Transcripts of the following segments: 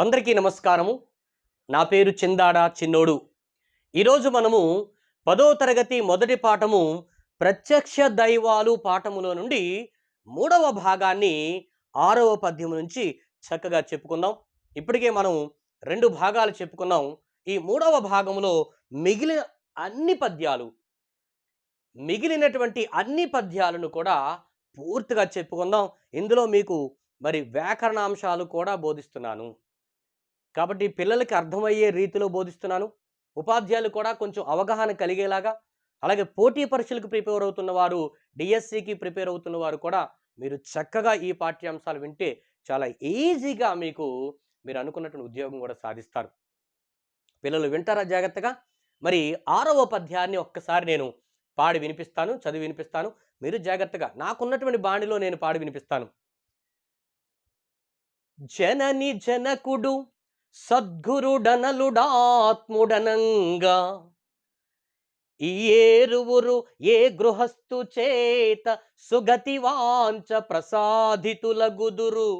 అందరికీ నమస్కారము. నా పేరు చిందాడ చిన్నోడు. ఈరోజు మనము 10వ తరగతి మొదటి పాఠము ప్రత్యక్ష దైవాలు పాఠములో నుండి మూడవ భాగాన్ని 6వ పద్యం నుంచి చక్కగా చెప్పుకుందాం. ఇప్పటికే మనం 2 భాగాలు చెప్పుకున్నాం. ఈ మూడవ భాగంలో మిగిలిన అన్ని పద్యాలు మిగిలినటువంటి అన్ని పద్యాలను కూడా పూర్తిగా చెప్పుకుందాం. ఇందులో మీకు వ్యాకరణాంశాలు కూడా బోధిస్తున్నాను. కాబట్టి పిల్లలకి అర్థమయ్యే రీతిలో బోధిస్తున్నాను. ఉపాధ్యాయులు కూడా కొంచెం అవగాహన కలిగేలాగా, అలాగే పోటీ పరీక్షలకు ప్రిపేర్ అవుతున్న వారు, డిఎస్సికి ప్రిపేర్ అవుతున్న వారు కూడా మీరు చక్కగా ఈ పాఠ్యాంశాలు వింటే చాలా ఈజీగా మీరు అనుకున్నటువంటి ఉద్యోగం కూడా సాధిస్తారు. పిల్లలు వింటారా జాగ్రత్తగా? మరి 6వ పద్యాన్ని ఒక్కసారి నేను పాడి వినిపిస్తాను, చదివి వినిపిస్తాను. మీరు జాగ్రత్తగా నాకున్నటువంటి బాణిలో నేను పాడి వినిపిస్తాను. జనని జనకుడు సద్గురుడనలుడాత్ముడనంగా ఈ ఏరువురు ఏ గృహస్థు చేత సుగతి వాంచ ప్రసాదితులగుదురు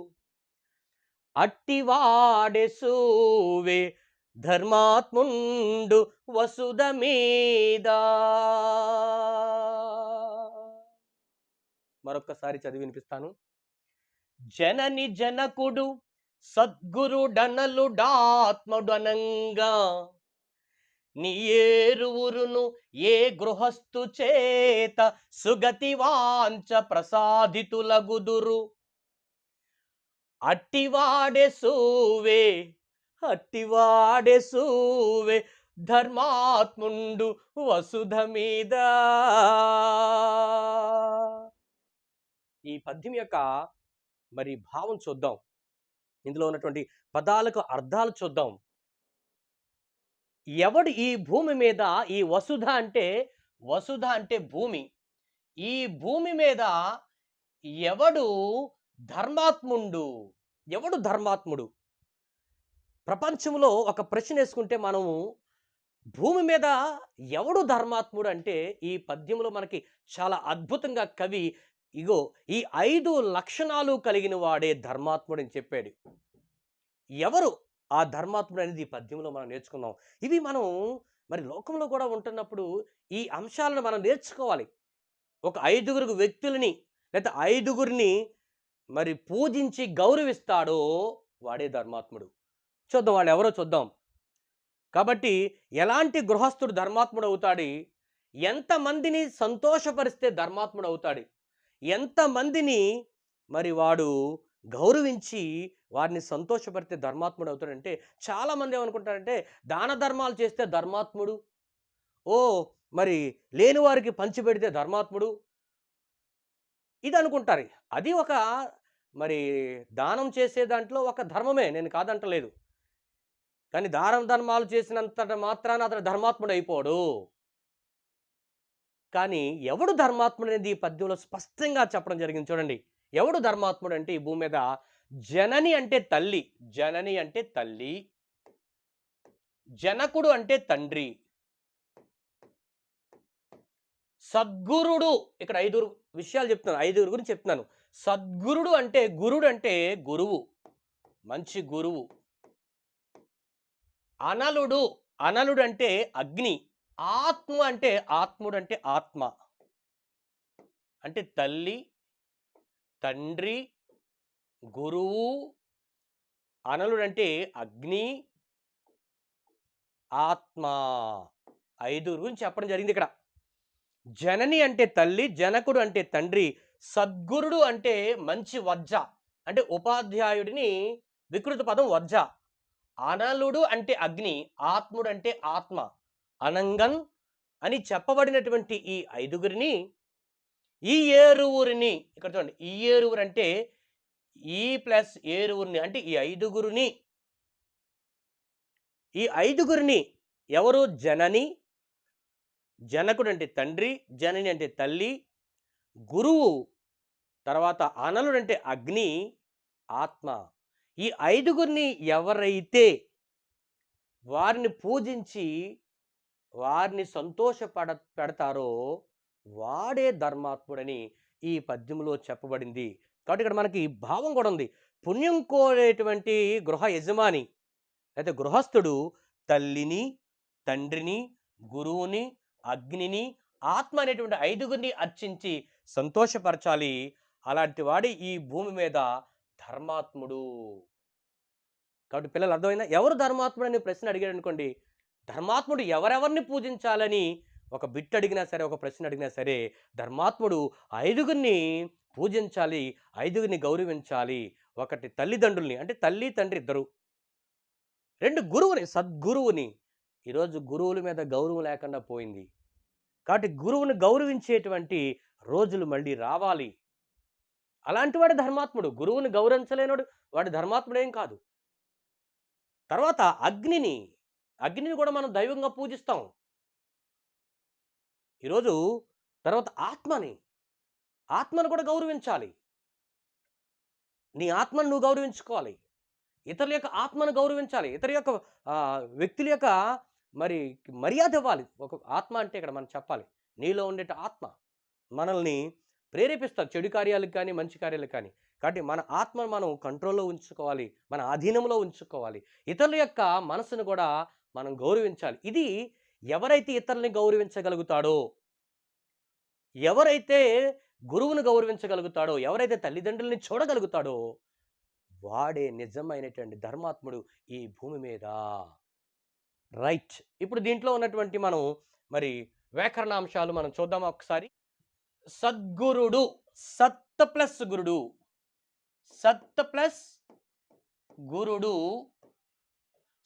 అట్టివాడె సూవే ధర్మాత్ముండు వసుధ మీద. మరొక్కసారి చదివి వినిపిస్తాను. జనని జనకుడు సద్గురుడనలుడాత్ముడనంగా నీ ఏరువురును ఏ గృహస్థు చేత సుగతి వాంచ ప్రసాదితులగుదురు అట్టివాడె సూవే ధర్మాత్ముండు వసుధ మీద. ఈ పద్యం యొక్క భావం చూద్దాం. ఇందులో ఉన్నటువంటి పదాలకు అర్థాలు చూద్దాం. ఎవడు ఈ భూమి మీద, ఈ వసుధ అంటే భూమి, ఈ భూమి మీద ఎవడు ధర్మాత్ముడు? ప్రపంచంలో ఒక ప్రశ్న వేసుకుంటే మనము భూమి మీద ఎవడు ధర్మాత్ముడు అంటే ఈ పద్యంలో మనకి చాలా అద్భుతంగా కవి ఇగో ఈ 5 లక్షణాలు కలిగిన వాడే ధర్మాత్ముడు అని చెప్పాడు. ఎవరు ఆ ధర్మాత్ముడు అనేది ఈ పద్యంలో మనం నేర్చుకున్నాం. ఇవి మనం లోకంలో కూడా ఉంటున్నప్పుడు ఈ అంశాలను మనం నేర్చుకోవాలి. ఒక 5 వ్యక్తులని లేదా 5 పూజించి గౌరవిస్తాడో వాడే ధర్మాత్ముడు. చూద్దాం వాళ్ళు ఎవరో చూద్దాం. కాబట్టి ఎలాంటి గృహస్థుడు ధర్మాత్ముడు అవుతాడు, ఎంతమందిని సంతోషపరిస్తే ధర్మాత్ముడు అవుతాడు, ఎంతమందిని వాడు గౌరవించి వారిని సంతోషపడితే ధర్మాత్ముడు అవుతాడంటే చాలామంది ఏమనుకుంటారంటే దాన ధర్మాలు చేస్తే ధర్మాత్ముడు, లేని వారికి పంచిపెడితే ధర్మాత్ముడు ఇది అనుకుంటారు. అది ఒక దానం చేసే దాంట్లో ఒక ధర్మమే, నేను కాదంటలేదు. కానీ ధర్మాలు చేసినంత మాత్రాన అతను ధర్మాత్ముడు అయిపోడు. కానీ ఎవడు ధర్మాత్ముడు అనేది ఈ పద్యంలో స్పష్టంగా చెప్పడం జరిగింది. చూడండి, ఎవడు ధర్మాత్ముడు అంటే ఈ భూమి మీద జనని అంటే తల్లి, జనకుడు అంటే తండ్రి, సద్గురుడు. ఇక్కడ 5 విషయాలు చెప్తున్నాను, 5 గురించి చెప్తున్నాను. సద్గురుడు అంటే గురుడు అంటే గురువు, మంచి గురువు. అనలుడు అంటే అగ్ని. ఆత్ముడు అంటే ఆత్మ. అంటే తల్లి, తండ్రి, గురువు. అనలుడు అంటే అగ్ని, ఆత్మ. 5 గురించి చెప్పడం జరిగింది ఇక్కడ. జనని అంటే తల్లి, జనకుడు అంటే తండ్రి, సద్గురుడు అంటే మంచి వజ్జ, అంటే ఉపాధ్యాయుడిని వికృత పదం వజ్జ. అనలుడు అంటే అగ్ని, ఆత్ముడు అంటే ఆత్మ. అనంగన్ అని చెప్పబడినటువంటి ఈ 5 ఈ ఏరువురిని, ఇక్కడ చూడండి, ఈ ఏరువురు అంటే ఈ ప్లస్ ఏరువురిని అంటే ఈ 5 ఈ 5 ఎవరు? జనని, జనకుడు అంటే తండ్రి, జనని అంటే తల్లి, గురువు, తర్వాత అనలుడు అంటే అగ్ని, ఆత్మ. ఈ 5 ఎవరైతే వారిని పూజించి వారిని పెడతారో వాడే ధర్మాత్ముడని ఈ పద్యంలో చెప్పబడింది. కాబట్టి ఇక్కడ మనకి భావం కూడా ఉంది. పుణ్యం కోరేటువంటి గృహ యజమాని అయితే గృహస్థుడు తల్లిని, తండ్రిని, గురువుని, అగ్నిని, ఆత్మ అనేటువంటి ఐదుగురిని అర్చించి సంతోషపరచాలి. అలాంటి వాడి ఈ భూమి మీద ధర్మాత్ముడు. కాబట్టి పిల్లలు అర్థమైందా? ఎవరు ధర్మాత్ముడు అనే ప్రశ్న అడిగాడు అనుకోండి, ధర్మాత్ముడు ఎవరెవరిని పూజించాలని ఒక బిట్ అడిగినా సరే, ఒక ప్రశ్న అడిగినా సరే, ధర్మాత్ముడు ఐదుగురిని పూజించాలి, ఐదుగురిని గౌరవించాలి. ఒకటి తల్లిదండ్రుల్ని, అంటే తల్లి, తండ్రి ఇద్దరు. 2 గురువుని, సద్గురువుని. ఈరోజు గురువుల మీద గౌరవం లేకుండా పోయింది. కాబట్టి గురువుని గౌరవించేటువంటి రోజులు మళ్ళీ రావాలి. అలాంటి వాడు ధర్మాత్ముడు. గురువుని గౌరవించలేనోడు వాడు ధర్మాత్ముడేం కాదు. తర్వాత అగ్నిని కూడా మనం దైవంగా పూజిస్తాం. ఈరోజు తర్వాత ఆత్మను కూడా గౌరవించాలి. నీ ఆత్మను నువ్వు గౌరవించుకోవాలి. ఇతరుల యొక్క ఆత్మను గౌరవించాలి. ఇతరుల యొక్క వ్యక్తుల యొక్క మరి మర్యాద ఇవ్వాలి. ఒక ఆత్మ అంటే ఇక్కడ మనం చెప్పాలి, నీలో ఉండే ఆత్మ మనల్ని ప్రేరేపిస్తారు చెడు కార్యాలకు కానీ, మంచి కార్యాలకు కానీ. కాబట్టి మన ఆత్మను మనం కంట్రోల్‌లో ఉంచుకోవాలి. మన ఆధీనంలో ఉంచుకోవాలి. ఇతరుల యొక్క మనసును కూడా మనం గౌరవించాలి. ఇది ఎవరైతే ఇతరులని గౌరవించగలుగుతాడో, ఎవరైతే గురువును గౌరవించగలుగుతాడో, ఎవరైతే తల్లిదండ్రులని చూడగలుగుతాడో, వాడే నిజమైనటువంటి ధర్మాత్ముడు ఈ భూమి మీద. రైట్. ఇప్పుడు దీంట్లో ఉన్నటువంటి మనం మరి వ్యాకరణాంశాలు మనం చూద్దామా ఒకసారి. సద్గురుడు, సత్ ప్లస్ గురుడు, సత్ ప్లస్ గురుడు,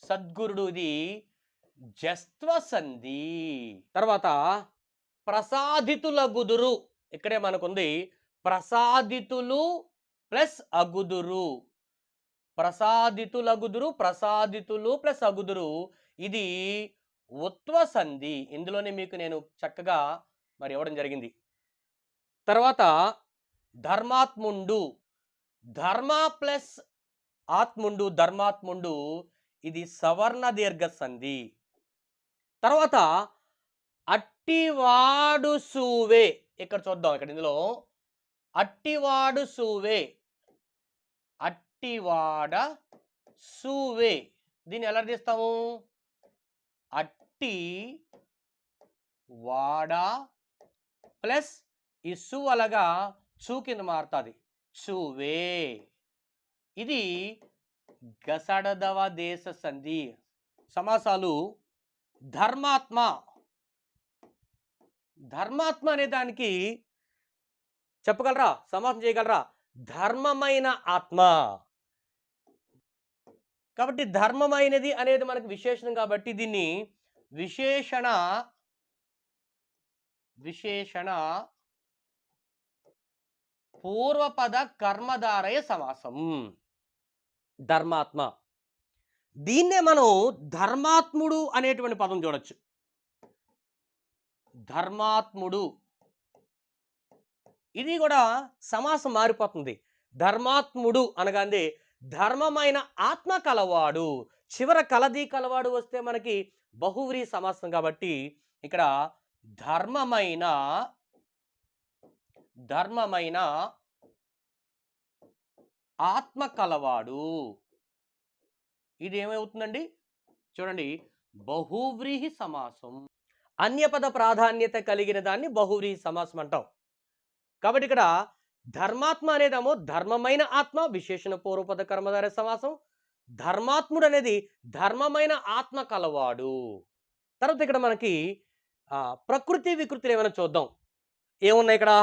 సద్గురుడు ఇది జస్త్వ సంధి. తర్వాత ప్రసాదితులగుదురు, ఇక్కడే మనకుంది ప్రసాదితులు ప్లస్ అగుదురు. ప్రసాదితులగుదురు, ప్రసాదితులు ప్లస్ అగుదురు, ఇది ఉత్వ సంధి. ఇందులోనే మీకు నేను చక్కగా మరి ఇవ్వడం జరిగింది. తర్వాత ధర్మాత్ముండు, ధర్మ ప్లస్ ఆత్ముండు, ధర్మాత్ముండు, ఇది సవర్ణ దీర్ఘ సంధి. తర్వాత అట్టివాడు సూవే, ఇక్కడ చూద్దాం. ఇక్కడ ఇందులో అట్టివాడు సూవే, అట్టివాడ సూవే, దీన్ని ఎలా తీస్తాము? అట్టి వాడ ప్లస్ ఈ సు అలాగా చూ కింద మారుతుంది, చూవే. ఇది గసడదవ దేశ సంధి. సమాసాలు ధర్మాత్మ, ధర్మాత్మ అనే దానికి చెప్పగలరా? సమాసం చేయగలరా? ధర్మమైన ఆత్మ. కాబట్టి ధర్మమైనది అనేది మనకు విశేషణం కాబట్టి దీన్ని విశేషణ పూర్వపద కర్మధారయ సమాసం. ధర్మాత్మ, దీన్నే మనం ధర్మాత్ముడు అనేటువంటి పదం చూడొచ్చు. ధర్మాత్ముడు, ఇది కూడా సమాసం మారిపోతుంది. ధర్మాత్ముడు అనగానే ధర్మమైన ఆత్మ కలవాడు. చివర కలది కలవాడు వస్తే మనకి బహువ్రీ సమాసం కాబట్టి ఇక్కడ ధర్మమైన ఆత్మ కలవాడు, ఇది ఏమవుతుందండి చూడండి, బహువ్రీహి సమాసం. అన్యపద ప్రాధాన్యత కలిగిన దాన్ని బహువ్రీహి సమాసం అంటాం. కాబట్టి ఇక్కడ ధర్మాత్మ అనేదేమో ధర్మమైన ఆత్మ, విశేషణ పూర్వపద కర్మధారయ సమాసం. ధర్మాత్ముడు అనేది ధర్మమైన ఆత్మ కలవాడు. తర్వాత ఇక్కడ మనకి ప్రకృతి వికృతులు ఏమైనా చూద్దాం. ఏమున్నాయి ఇక్కడ?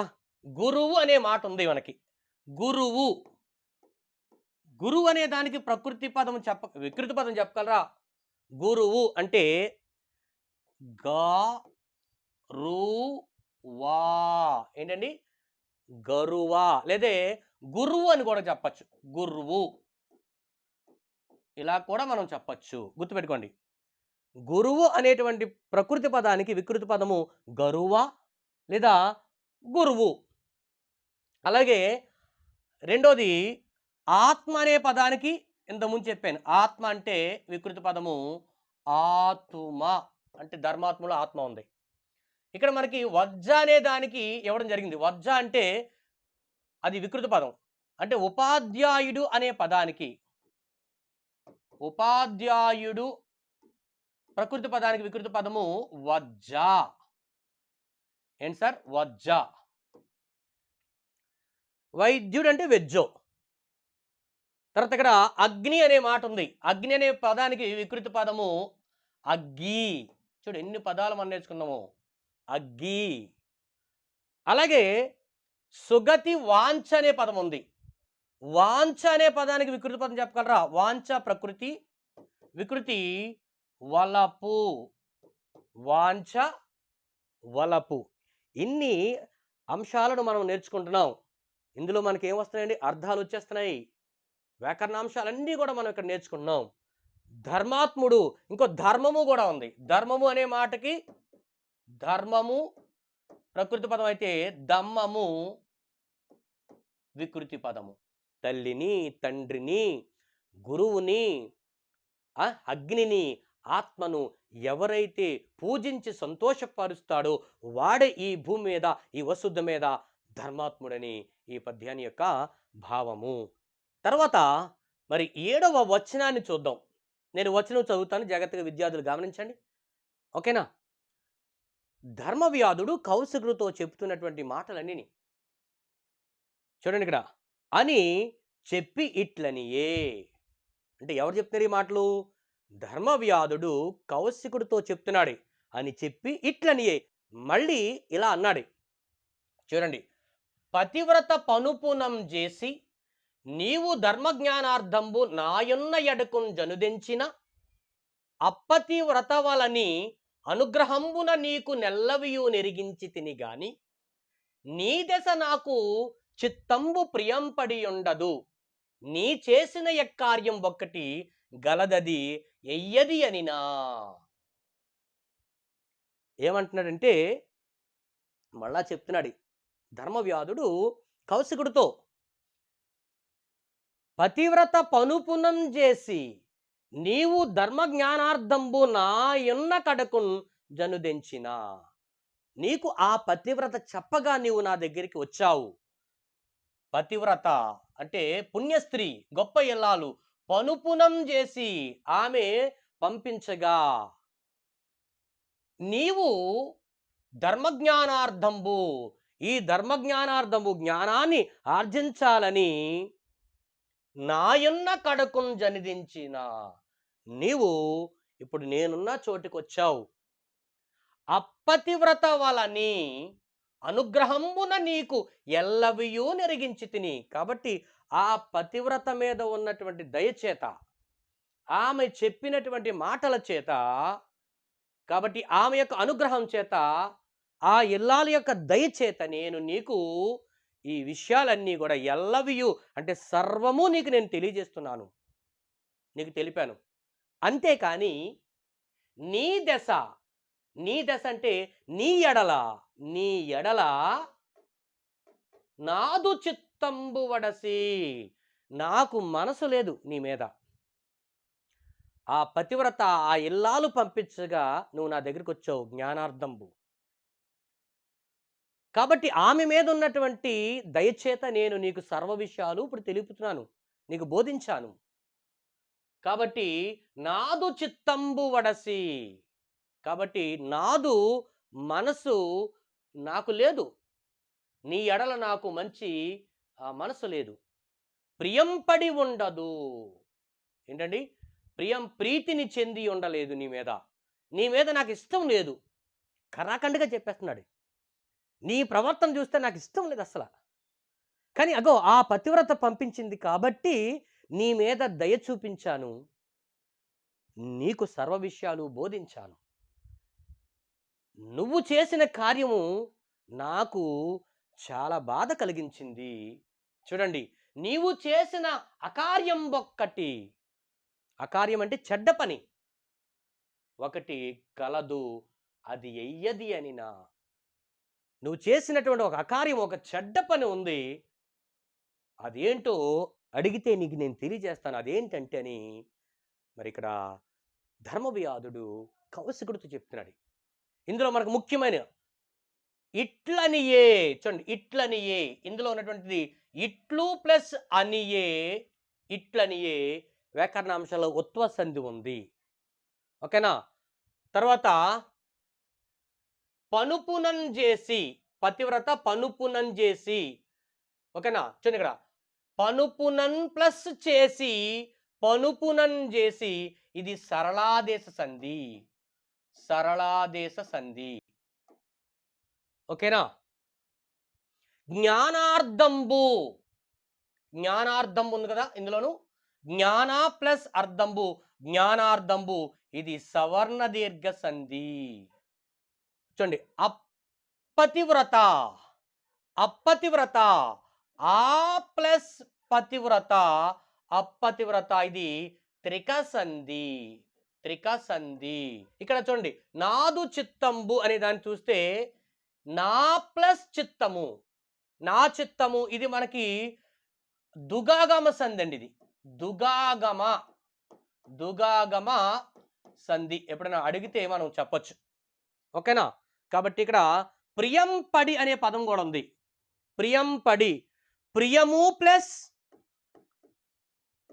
గురువు అనే మాట ఉంది మనకి. గురువు, గురువు అనే దానికి ప్రకృతి పదం వికృతి పదం చెప్పగలరా? గురువు అంటే వా ఏంటండి? గరువా, లేదే గురువు అని కూడా చెప్పచ్చు. గురువు ఇలా కూడా మనం చెప్పచ్చు. గుర్తుపెట్టుకోండి, గురువు అనేటువంటి ప్రకృతి పదానికి వికృతి పదము గరువ లేదా గురువు. అలాగే రెండోది ఆత్మ అనే పదానికి ఇంతకుముందు చెప్పాను. ఆత్మ అంటే వికృతి పదము ఆతుమ, అంటే ధర్మాత్మలో ఆత్మ ఉంది. ఇక్కడ మనకి వజ్జ అనే దానికి ఇవ్వడం జరిగింది. వజ్జ అంటే అది వికృతి పదం. అంటే ఉపాధ్యాయుడు అనే పదానికి ఉపాధ్యాయుడు ప్రకృతి పదానికి వికృతి పదము వజ్జ. ఏంటి సార్? వజ్జ. వైద్యుడు అంటే వెజ్జో. తర్వాత ఇక్కడ అగ్ని అనే మాట ఉంది. అగ్ని అనే పదానికి వికృతి పదము అగ్గి. చూడు ఎన్ని పదాలు మనం నేర్చుకున్నాము. అగ్గి. అలాగే సుగతి వాంఛ అనే పదం ఉంది. వాంఛ అనే పదానికి వికృతి పదం చెప్పగలరా? వాంఛ ప్రకృతి, వికృతి వలపు. వాంఛ, వలపు. ఇన్ని అంశాలను మనం నేర్చుకుంటున్నాం. ఇందులో మనకి ఏం వస్తున్నాయండి? అర్థాలు వచ్చేస్తున్నాయి. వ్యాకరణాంశాలన్నీ కూడా మనం ఇక్కడ నేర్చుకుంటున్నాం. ధర్మాత్ముడు, ఇంకో ధర్మము కూడా ఉంది. ధర్మము అనే మాటకి ధర్మము ప్రకృతి పదం అయితే దమ్మము వికృతి పదము. తల్లిని, తండ్రిని, గురువుని, అగ్నిని, ఆత్మను ఎవరైతే పూజించి సంతోషపరుస్తాడో వాడే ఈ భూమి మీద, ఈ వసుద్ధ మీద ధర్మాత్ముడని ఈ పద్యాన్ని యొక్క భావము. తర్వాత మరి 7వ వచనాన్ని చూద్దాం. నేను వచనం చదువుతాను, జాగ్రత్తగా విద్యార్థులు గమనించండి. ఓకేనా? ధర్మవ్యాధుడు కౌశికుడితో చెప్తున్నటువంటి మాటలన్నీ చూడండి ఇక్కడ. అని చెప్పి ఇట్లనియే. అంటే ఎవరు చెప్తున్నారు ఈ మాటలు? ధర్మవ్యాధుడు కౌశికుడితో చెప్తున్నాడు. అని చెప్పి ఇట్లనియే. మళ్ళీ ఇలా అన్నాడు. చూడండి. పతివ్రత పనుపునం చేసి నీవు ధర్మజ్ఞానార్థంబు నాయున్న ఎడకున్ జనుదెంచిన అప్పతివ్రత వలని అనుగ్రహంబున నీకు నెల్లవియు నెరిగించి తిని గాని నీ దశ నాకు చిత్తంబు ప్రియంపడి ఉండదు. నీ చేసిన ఎక్కార్యం ఒక్కటి గలదది ఎయ్యది అనినా. ఏమంటున్నాడంటే మళ్ళా చెప్తున్నాడు ధర్మవ్యాధుడు కౌశికుడితో, పతివ్రత పనుపునం చేసి నీవు ధర్మజ్ఞానార్థంబు నాయున్న కడకున్ జనుదెంచిన. నీకు ఆ పతివ్రత చెప్పగా నీవు నా దగ్గరికి వచ్చావు. పతివ్రత అంటే పుణ్యస్త్రీ, గొప్ప ఇల్లాలు. పనుపునం చేసి ఆమె పంపించగా నీవు ధర్మజ్ఞానార్థంబు, ఈ ధర్మజ్ఞానార్థంబు జ్ఞానాన్ని ఆర్జించాలని నాయున్న కడకున్ జనిదించిన. నీవు ఇప్పుడు నేనున్న చోటికి వచ్చావు. అప్పతివ్రత వలని అనుగ్రహంబున నీకు ఎల్లవియూ నెరిగించి తిని. కాబట్టి ఆ పతివ్రత మీద ఉన్నటువంటి దయచేత, ఆమె చెప్పినటువంటి మాటల చేత, కాబట్టి ఆమె యొక్క అనుగ్రహం చేత, ఆ ఇల్లాల యొక్క దయచేత నేను నీకు ఈ విషయాలన్నీ కూడా ఎల్లవియు అంటే సర్వము నీకు నేను తెలియజేస్తున్నాను, నీకు తెలిపాను. అంతేకాని నీ దశ, నీ దశ అంటే నీ ఎడల, నీ ఎడల నాదు చిత్తంబు వడసి, నాకు మనసు లేదు నీ మీద. ఆ పతివ్రత, ఆ ఇల్లాలు పంపించగా నువ్వు నా దగ్గరికి వచ్చావు జ్ఞానార్థంబు. కాబట్టి ఆమె మీద ఉన్నటువంటి దయచేత నేను నీకు సర్వ విషయాలు ఇప్పుడు తెలుపుతున్నాను, నీకు బోధించాను. కాబట్టి నాదు చిత్తంబు వడసి, కాబట్టి నాదు మనసు నాకు లేదు, నీ ఎడల నాకు మంచి మనసు లేదు. ప్రియంపడి ఉండదు. ఏంటండి? ప్రీతిని చెంది ఉండలేదు నీ మీద, నీ మీద నాకు ఇష్టం లేదు. కరాఖండిగా చెప్పేస్తున్నాడు. నీ ప్రవర్తన చూస్తే నాకు ఇష్టం లేదు అసలు. కానీ అగో ఆ పతివ్రత పంపించింది కాబట్టి నీ మీద దయ చూపించాను, నీకు సర్వ విషయాలు బోధించాను. నువ్వు చేసిన కార్యము నాకు చాలా బాధ కలిగించింది. చూడండి, నీవు చేసిన అకార్యం ఒక్కటి, అకార్యం అంటే చెడ్డ పని ఒకటి కలదు, అది ఎయ్యది అనినా. నువ్వు చేసినటువంటి ఒక అకార్యం, ఒక చెడ్డ పని ఉంది, అదేంటో అడిగితే నీకు నేను తెలియజేస్తాను, అదేంటంటే అని మరి ఇక్కడ ధర్మవ్యాధుడు కౌశికుడితో చెప్తున్నాడు. ఇందులో మనకు ముఖ్యమైన ఇట్లనియే, చూడండి, ఇట్లనియే ఇందులో ఉన్నటువంటిది ఇట్లు ప్లస్ అనియే, ఇట్లనియే వ్యాకరణాంశాల్లో ఉత్వ సంధి ఉంది. ఓకేనా? తర్వాత పనుపునం చేసి, పతివ్రత పనుపునం చేసి. ఓకేనా? చూడండి ఇక్కడ పనుపునన్ ప్లస్ చేసి, పనుపునన్ చేసి, ఇది సరళాదేశ సంధి. సరళాదేశ సంధి. ఓకేనా? జ్ఞానార్ధంబు, జ్ఞానార్ధం ఉంది కదా ఇందులోను, జ్ఞాన ప్లస్ అర్ధంబు, జ్ఞానార్ధంబు, ఇది సవర్ణ దీర్ఘ సంధి. చూడండి అప్పతివ్రత, అప్పతివ్రత, ఆ ప్లస్ పతివ్రత, అప్పతివ్రత, ఇది త్రిక సంధి. త్రిక సంధి. ఇక్కడ చూడండి నాదు చిత్తంబు అనే దాన్ని చూస్తే నా ప్లస్ చిత్తము, నా చిత్తము, ఇది మనకి దుగాగమ సంధి అండి. ఇది దుగాగమ, దుగాగమ సంధి. ఎప్పుడైనా అడిగితే మనం చెప్పొచ్చు. ఓకేనా? కాబట్టి ఇక్కడ ప్రియం పడి అనే పదం కూడా ఉంది. ప్రియం పడి, ప్రియము ప్లస్,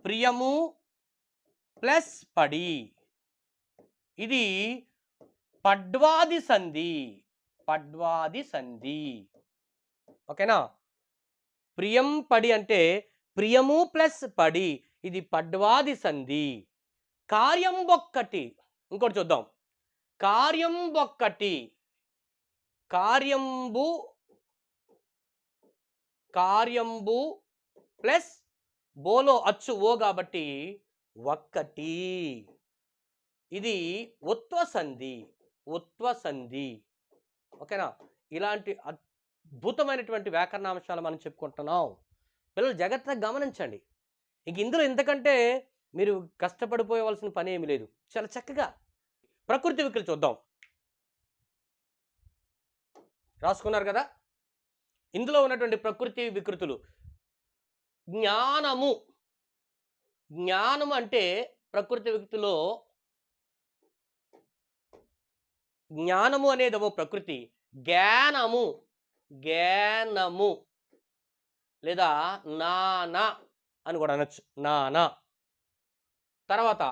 ప్రియము ప్లస్ పడి, ఇది పడ్వాది సంధి. పడ్వాది సంధి. ఓకేనా? ప్రియం పడి అంటే ప్రియము ప్లస్ పడి, ఇది పడ్వాది సంధి. కార్యం ఒక్కటి, ఇంకోటి చూద్దాం. కార్యం ఒక్కటి, కార్యంబు, కార్యంబు ప్లస్ బోలో అచ్చు ఓ కాబట్టి ఒక్కటి, ఇది ఉత్వ సంధి. ఉత్వ సంధి. ఓకేనా? ఇలాంటి అద్భుతమైనటువంటి వ్యాకరణాంశాలు మనం చెప్పుకుంటున్నాం. పిల్లలు జాగ్రత్తగా గమనించండి. ఇంక ఇందులో ఇంతకంటే మీరు కష్టపడిపోయవలసిన పని ఏమి లేదు. చాలా చక్కగా ప్రకృతి వికృతి చూద్దాం. రాసుకున్నారు కదా? ఇందులో ఉన్నటువంటి ప్రకృతి వికృతులు. జ్ఞానము, జ్ఞానము అంటే ప్రకృతి వికృతిలో జ్ఞానము అనేదేమో ప్రకృతి, జ్ఞానము, జ్ఞానము లేదా నానా అని కూడా అనొచ్చు. నానా. తర్వాత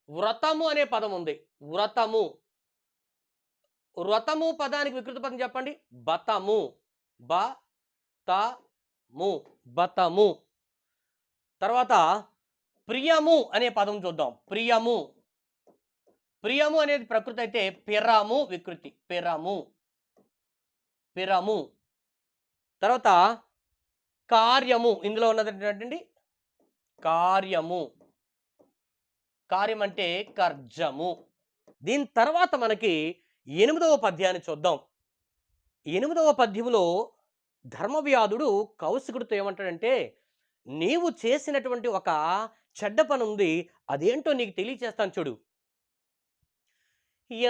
వ్రతము అనే పదం ఉంది. వ్రతము, వ్రతము పదానికి వికృతి పదం చెప్పండి. బతము, బతము, బతము. తర్వాత ప్రియము అనే పదం చూద్దాం. ప్రియము, ప్రియము అనేది ప్రకృతి అయితే పిరము వికృతి. పిరము, పిరము. తర్వాత కార్యము, ఇందులో ఉన్నది ఏంటండి? కార్యము, కార్యం అంటే కర్జము. దీని తర్వాత మనకి 8వ పద్యాన్ని చూద్దాం. 8వ పద్యములో ధర్మవ్యాధుడు కౌశికుడితో ఏమంటాడంటే, నీవు చేసినటువంటి ఒక చెడ్డ పని ఉంది, అదేంటో నీకు తెలియచేస్తాను చూడు.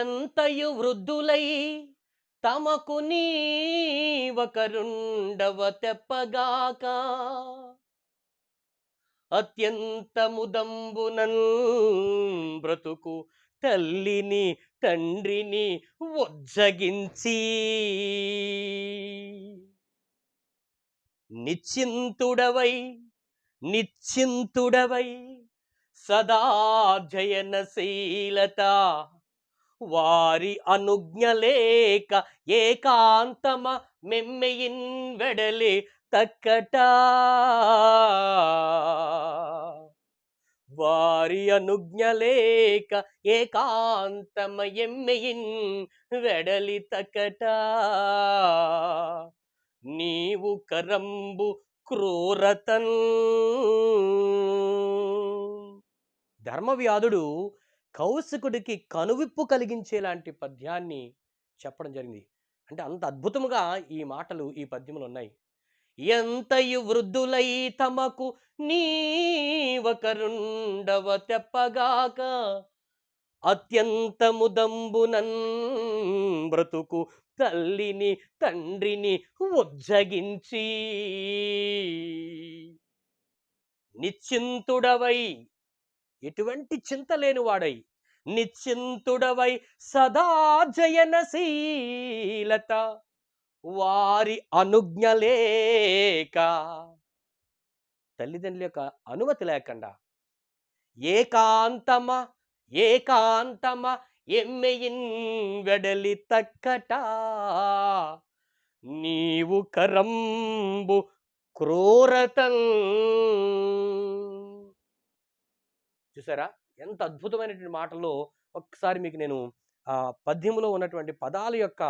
ఎంతయు వృద్ధులై తమకు నీవకరుండవ తెప్పగాక, అత్యంతముదంబునన్ బ్రతుకు తల్లిని తండ్రిని ఉజ్జగించి, నిశ్చింతుడవై, నిశ్చింతుడవై సదా జయనశీలత, వారి అనుజ్ఞలేక ఏకాంతమ మెమ్మెయిన్ వెడలి తక్కట, వారి అనుజ్ఞలేక ఏకాంతమ ఎమ్మెయిన్ వెడలి తక్కట, నీవు కరంబు క్రూరతన్. ధర్మవ్యాధుడు కౌశికుడికి కనువిప్పు కలిగించేలాంటి పద్యాన్ని చెప్పడం జరిగింది. అంటే అంత అద్భుతముగా ఈ మాటలు ఈ పద్యములు ఉన్నాయి. ఎంతయు వృద్ధులై తమకు నీవకరుండవ తెప్పగాక, అత్యంతముదంబునన్ బ్రతుకు తల్లిని తండ్రిని ఉజ్జగించి, నిశ్చింతుడవై, ఎటువంటి చింత లేనివాడై, నిశ్చింతుడవై సదా జయనశీలత, వారి అనుజ్ఞలేక తల్లిదండ్రుల యొక్క అనుమతి లేకుండా ఏకాంతమ ఏకాంతమ ఎమ్మెయిన్ వెడలి తక్కట నీవు కరంబు క్రూరతల్. చూసారా ఎంత అద్భుతమైనటువంటి మాటలో. ఒక్కసారి మీకు నేను ఆ పద్యములో ఉన్నటువంటి పదాల యొక్క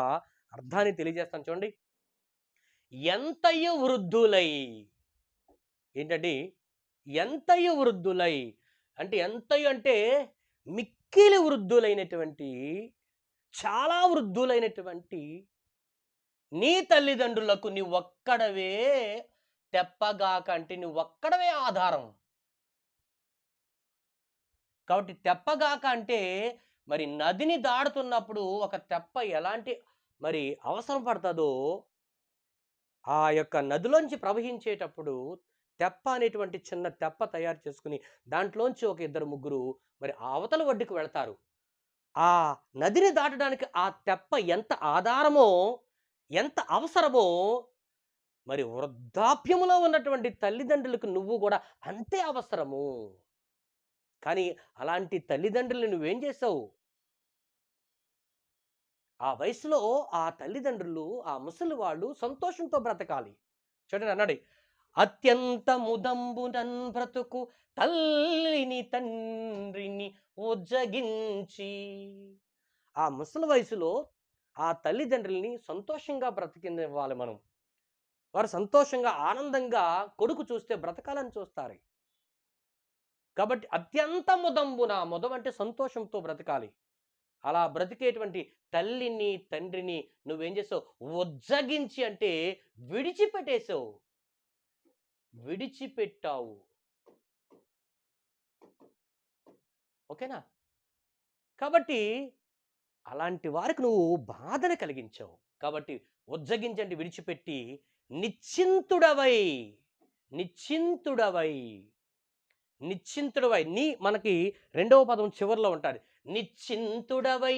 అర్థాన్ని తెలియజేస్తాను చూడండి. ఎంతయు వృద్ధులై, ఏంటండి ఎంతయు వృద్ధులై అంటే ఎంతయు అంటే మిక్కిలి వృద్ధులైనటువంటి, చాలా వృద్ధులైనటువంటి నీ తల్లిదండ్రులకు నీ ఒక్కడవే తెప్పగాక అంటే నువ్వు ఒక్కడవే ఆధారం. కాబట్టి తెప్పగాక అంటే మరి నదిని దాడుతున్నప్పుడు ఒక తెప్ప ఎలాంటి మరి అవసరం పడుతుందో ఆ యొక్క నదిలోంచి ప్రవహించేటప్పుడు తెప్ప అనేటువంటి చిన్న తెప్ప తయారు చేసుకుని దాంట్లోంచి ఒక ఇద్దరు ముగ్గురు మరి అవతల ఒడ్డుకు వెళతారు. ఆ నదిని దాటడానికి ఆ తెప్ప ఎంత ఆధారమో, ఎంత అవసరమో, మరి వృద్ధాప్యములో ఉన్నటువంటి తల్లిదండ్రులకు నువ్వు కూడా అంతే అవసరము. కానీ అలాంటి తల్లిదండ్రులు నువ్వేం చేసావు? ఆ వయసులో ఆ తల్లిదండ్రులు, ఆ ముసలి వాళ్ళు సంతోషంతో బ్రతకాలి. చూడండి అన్నాడు, అత్యంత ముదంబునన్ బ్రతుకు తల్లిని తండ్రిని ఉజ్జగించి. ఆ ముసలి వయసులో ఆ తల్లిదండ్రుల్ని సంతోషంగా బ్రతికినివ్వాలి మనం. వారు సంతోషంగా ఆనందంగా కొడుకు చూస్తే బ్రతకాలని చూస్తారు. కాబట్టి అత్యంత ముదంబున, ముదం అంటే సంతోషంతో బ్రతకాలి. అలా బ్రతికేటువంటి తల్లిని తండ్రిని నువ్వేం చేసావు? ఉజ్జగించి అంటే విడిచిపెట్టేసావు, విడిచిపెట్టావు. ఓకేనా? కాబట్టి అలాంటి వారికి నువ్వు బాధను కలిగించావు. కాబట్టి ఉజ్జగించండి విడిచిపెట్టి నిశ్చింతుడవై, నిశ్చింతుడవై, నిశ్చింతుడవై. నీ మనకి రెండవ పదం చివరిలో ఉంటాడు. నిశ్చింతుడవై,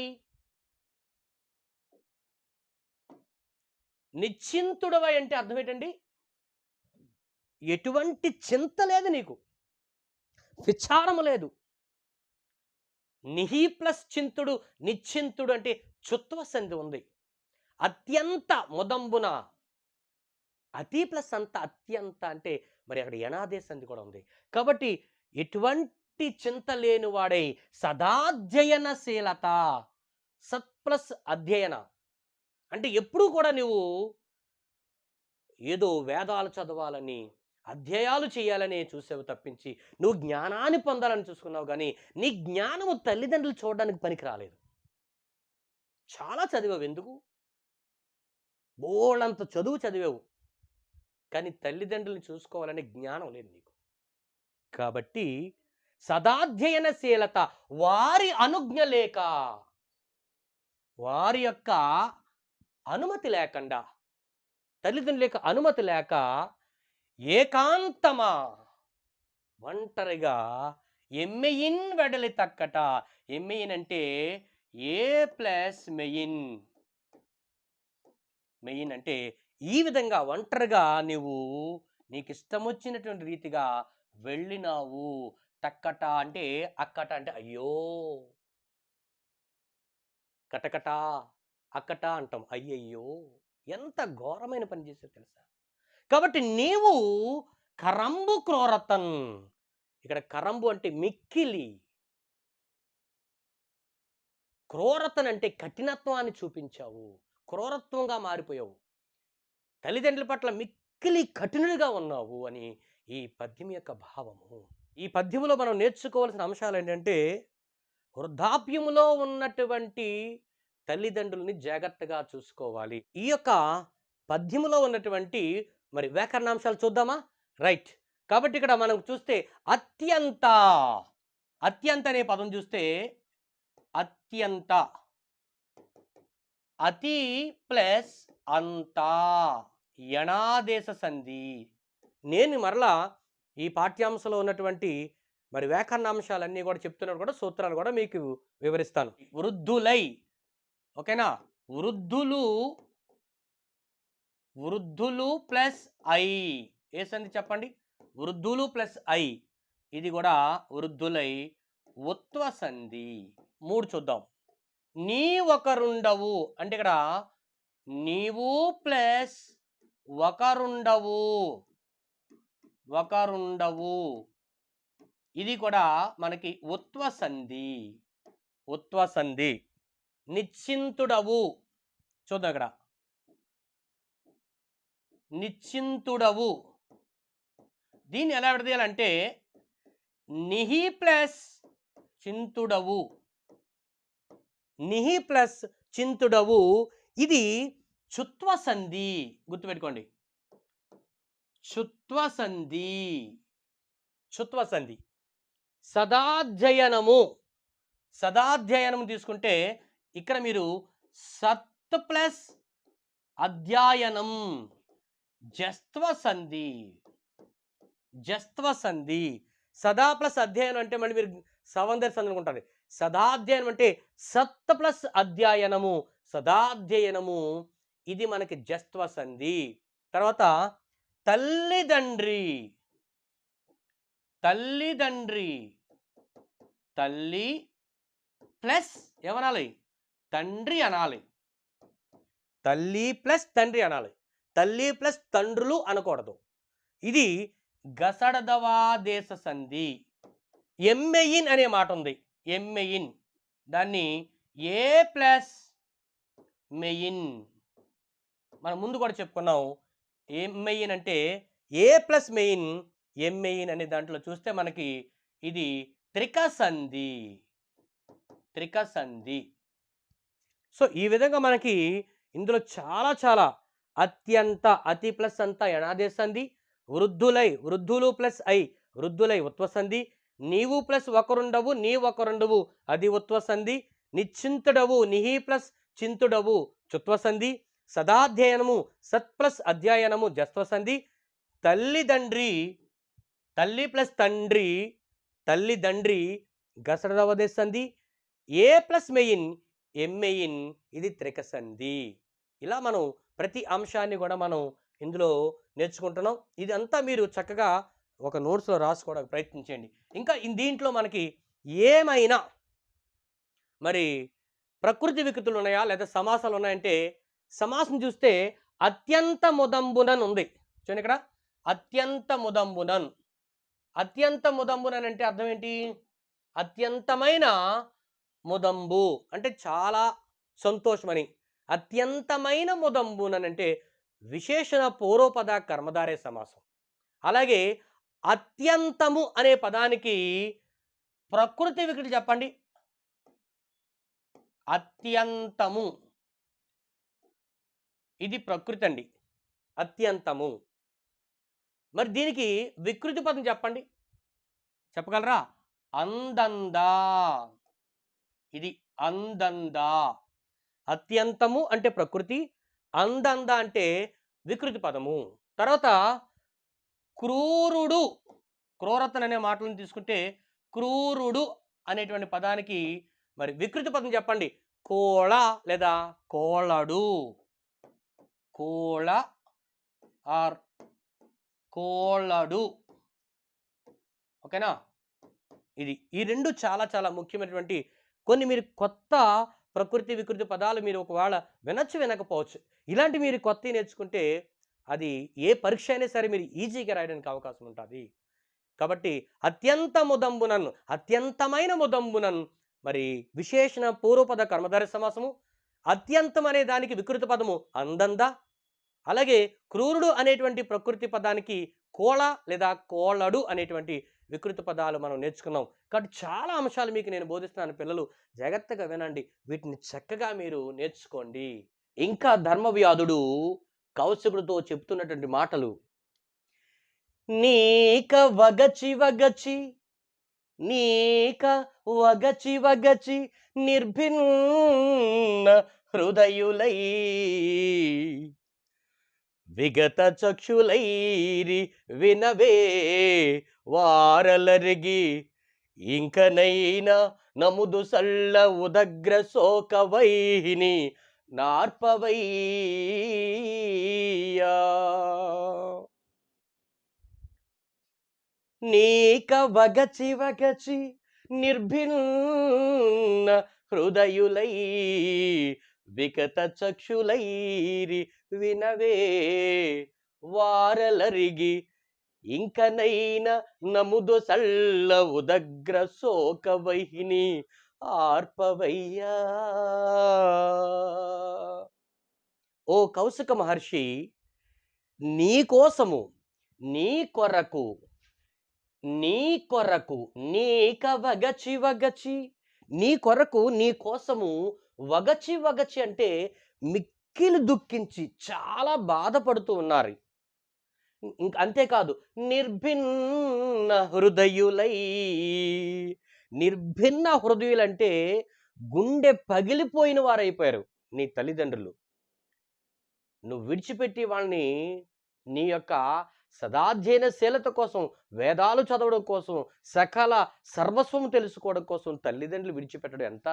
నిశ్చింతుడవై అంటే అర్థం ఏంటండి? ఎటువంటి చింత లేదు నీకు, విచారము లేదు. నిహి ప్లస్ చింతుడు, నిశ్చింతుడు అంటే చుత్వ సంధి ఉంది. అత్యంత ముదంబున, అతి ప్లస్ అంత, అత్యంత అంటే మరి అక్కడ యనాదే సంధి కూడా ఉంది. కాబట్టి ఎటువంటి చింత లేని వాడై సదాధ్యయనశీలత, సత్ ప్లస్ అధ్యయన అంటే ఎప్పుడూ కూడా నువ్వు ఏదో వేదాలు చదవాలని, అధ్యాయాలు చేయాలని చూసావు తప్పించి నువ్వు జ్ఞానాన్ని పొందాలని చూసుకున్నావు. కానీ నీ జ్ఞానము తల్లిదండ్రులు చూడడానికి పనికి రాలేదు. చాలా చదివావు, ఎందుకు? బోళ్ళంత చదువు చదివావు, కానీ తల్లిదండ్రులను చూసుకోవాలనే జ్ఞానం లేదు నీకు. కాబట్టి సదాధ్యయనశీలత, వారి అనుజ్ఞ లేక, వారి యొక్క అనుమతి లేకుండా, తల్లిదండ్రుల యొక్క అనుమతి లేక ఏకాంతమా, ఒంటరిగా ఎమ్మెయిన్ వెడలి తక్కట. ఎమ్మెయిన్ అంటే ఏ ప్లస్ మెయిన్, మెయిన్ అంటే ఈ విధంగా ఒంటరిగా నీవు నీకు ఇష్టం వచ్చినటువంటి రీతిగా వెళ్ళినావు. తక్కట అంటే అక్కట అంటే అయ్యో, కటకట అక్కట అంటాం, అయ్యయ్యో ఎంత ఘోరమైన పని చేసావు తెలుసా. కాబట్టి నీవు కరంబు క్రూరతన్, ఇక్కడ కరంబు అంటే మిక్కిలి, క్రూరతన్ అంటే కఠినత్వాన్ని చూపించావు, క్రూరత్వంగా మారిపోయావు, తల్లిదండ్రుల పట్ల మిక్కిలి కఠినుడిగా ఉన్నావు అని ఈ పద్యం యొక్క భావము. ఈ పద్యములో మనం నేర్చుకోవాల్సిన అంశాలు ఏంటంటే, వృద్ధాప్యములో ఉన్నటువంటి తల్లిదండ్రుల్ని జాగ్రత్తగా చూసుకోవాలి. ఈ యొక్క పద్యములో ఉన్నటువంటి మరి వ్యాకరణాంశాలు చూద్దామా? రైట్. కాబట్టి ఇక్కడ మనం చూస్తే అత్యంత, అత్యంత అనే పదం చూస్తే అత్యంత, అతి ప్లస్ అంతా, యణాదేశ సంధి. నేను మరలా ఈ పాఠ్యాంశంలో ఉన్నటువంటి మరి వ్యాకరణాంశాలన్నీ కూడా చెప్తున్నప్పుడు కూడా సూత్రాలు కూడా మీకు వివరిస్తాను. వృద్ధులై, ఓకేనా? వృద్ధులు, వృద్ధులు ప్లస్ ఐ, ఏ సంధి చెప్పండి? వృద్ధులు ప్లస్ ఐ, ఇది కూడా వృద్ధులై ఉత్వ సంధి. 3 చూద్దాం. నీ ఒకరుండవు అంటే ఇక్కడ నీవు ప్లస్ ఒకరుండవు, ఒకరుండవు, ఇది కూడా మనకి ఉత్వ సంధి, ఉత్వ సంధి. నిశ్చింతుడవు చూద్దాం ఇక్కడ, నిశ్చింతుడవు, దీన్ని ఎలా విడదీయాలంటే నిహి ప్లస్ చింతుడవు, నిహి ప్లస్ చింతుడవు, ఇది చుత్వ సంధి. గుర్తుపెట్టుకోండి, చుత్వ సంధి, చుత్వ సంధి. సదాధ్యయనము, సదాధ్యయనము తీసుకుంటే ఇక్కడ మీరు సత్ ప్లస్ అధ్యయనం, జస్త్వ సంధి, జస్త్వ సంధి. సదా ప్లస్ అధ్యయనం అంటే మళ్ళీ మీరు సవందర సంధి అనుకుంటారు. సదాధ్యయనం అంటే సత్ ప్లస్ అధ్యయనము, సదాధ్యయనము, ఇది మనకి జస్త్వ సంధి. తర్వాత తల్లిదండ్రి, తల్లిదండ్రి, తల్లి ప్లస్ ఏమనాలి, తండ్రి అనాలి, తల్లి ప్లస్ తండ్రి అనాలి, తల్లి ప్లస్ తండ్రులు అనకూడదు. ఇది గసడదవాదేశ సంధి. ఎమ్మెయిన్ అనే మాట ఉంది, ఎమ్మెయిన్, దాన్ని ఏ ప్లస్ మెయిన్, మనం ముందు కూడా చెప్పుకున్నాం. ఎమ్మెయిన్ అంటే ఏ ప్లస్ మెయిన్, ఎమ్మెయిన్ అనే దాంట్లో చూస్తే మనకి ఇది త్రిక సంధి, త్రిక సంధి. సో ఈ విధంగా మనకి ఇందులో చాలా చాలా అత్యంత, అతి ప్లస్ అంత ఎనాదేశ సంధి, వృద్ధులై వృద్ధులు ప్లస్ ఐ వృద్ధులై ఉత్వ సంధి, నీవు ప్లస్ ఒకరుండవు నీ ఒకరుండవు అది ఉత్వ సంధి, నిశ్చింతుడవు నిహి ప్లస్ చింతుడవు చుత్వ సంధి, సదాధ్యయనము సత్ ప్లస్ అధ్యయనము జస్త్వ సంధి, తల్లిదండ్రి తల్లి ప్లస్ తండ్రి తల్లిదండ్రి గసడదవదేశ సంధి, ఏ ప్లస్ మెయిన్ ఎమ్మెయిన్, ఇది త్రిక సంధి. ఇలా మనం ప్రతి అంశాన్ని కూడా మనం ఇందులో నేర్చుకుంటున్నాం. ఇదంతా మీరు చక్కగా ఒక నోట్స్లో రాసుకోవడానికి ప్రయత్నించండి. ఇంకా దీంట్లో మనకి ఏమైనా మరి ప్రకృతి వికృతులు ఉన్నాయా లేదా సమాసాలు ఉన్నాయంటే, సమాసం చూస్తే అత్యంత ముదంబునన్ ఉంది చూడండి ఇక్కడ, అత్యంత ముదంబునన్. అత్యంత ముదంబునన్ అంటే అర్థం ఏంటి, అత్యంతమైన ముదంబు అంటే చాలా సంతోషమని. అత్యంతమైన ముదంబునన్ అంటే విశేషణ పూర్వపద కర్మధారే సమాసం. అలాగే అత్యంతము అనే పదానికి ప్రకృతి వికృతి చెప్పండి, అత్యంతము, ఇది ప్రకృతి అండి, అత్యంతము. మరి దీనికి వికృతి పదం చెప్పండి, చెప్పగలరా, అందందా, ఇది అందందా. అత్యంతము అంటే ప్రకృతి, అందంద అంటే వికృతి పదము. తర్వాత క్రూరుడు, క్రూరతను అనే మాటలను తీసుకుంటే క్రూరుడు అనేటువంటి పదానికి మరి వికృతి పదం చెప్పండి, కోళ లేదా కోళడు, కోళ ఆర్ కోళడు. ఓకేనా, ఇది ఈ రెండు చాలా చాలా ముఖ్యమైనటువంటి కొన్ని మీరు కొత్త ప్రకృతి వికృతి పదాలు మీరు ఒకవేళ వినొచ్చు వినకపోవచ్చు. ఇలాంటి మీరు కొత్తవి నేర్చుకుంటే అది ఏ పరీక్ష అయినా సరే మీరు ఈజీగా రాయడానికి అవకాశం ఉంటుంది. కాబట్టి అత్యంత ముదంబునన్, అత్యంతమైన ముదంబునన్, మరి విశేషణ పూర్వపద కర్మధార సమాసము. అత్యంతం అనే దానికి వికృతి పదము అందంద. అలాగే క్రూరుడు అనేటువంటి ప్రకృతి పదానికి కోళ లేదా కోళడు అనేటువంటి వికృతి పదాలు మనం నేర్చుకున్నాం. కాబట్టి చాలా అంశాలు మీకు నేను బోధిస్తున్నాను, పిల్లలు జాగ్రత్తగా వినండి, వీటిని చక్కగా మీరు నేర్చుకోండి. ఇంకా ధర్మవ్యాధుడు కౌశికుడితో చెప్తున్నటువంటి మాటలు, నీక వగచి వగచి, నీక వగచి వగచి నిర్భిన్న హృదయులై విగత చక్షులైరి వినవే వారలరిగి, ఇంకనైనా నముదు సల్ల ఉదగ్ర శోకవైని నార్పవయ్యా. నీక వగచి వగచి నిర్భిన్న హృదయులై వికట చక్షులైరి వినవే వారలరిగి ఇంకనైన నముదు సల్ల ఉదగ్ర శోక వహిని ఆర్పవయ్యా. ఓ కౌశిక మహర్షి, నీ కోసము, నీ కొరకు, నీ కొరకు, నీక వగచి వగచి, నీ కొరకు, నీ కోసము వగచి వగచి అంటే మిక్కిలి దుఃఖించి చాలా బాధపడుతూ ఉన్నారు. అంతేకాదు, నిర్భిన్న హృదయులై, నిర్భిన్న హృదయులంటే గుండె పగిలిపోయిన వారైపోయారు నీ తల్లిదండ్రులు. నువ్వు విడిచిపెట్టి వాళ్ళని నీ యొక్క సదాధ్యయనశీలత కోసం, వేదాలు చదవడం కోసం, సకల సర్వస్వం తెలుసుకోవడం కోసం తల్లిదండ్రులు విడిచిపెట్టడం ఎంత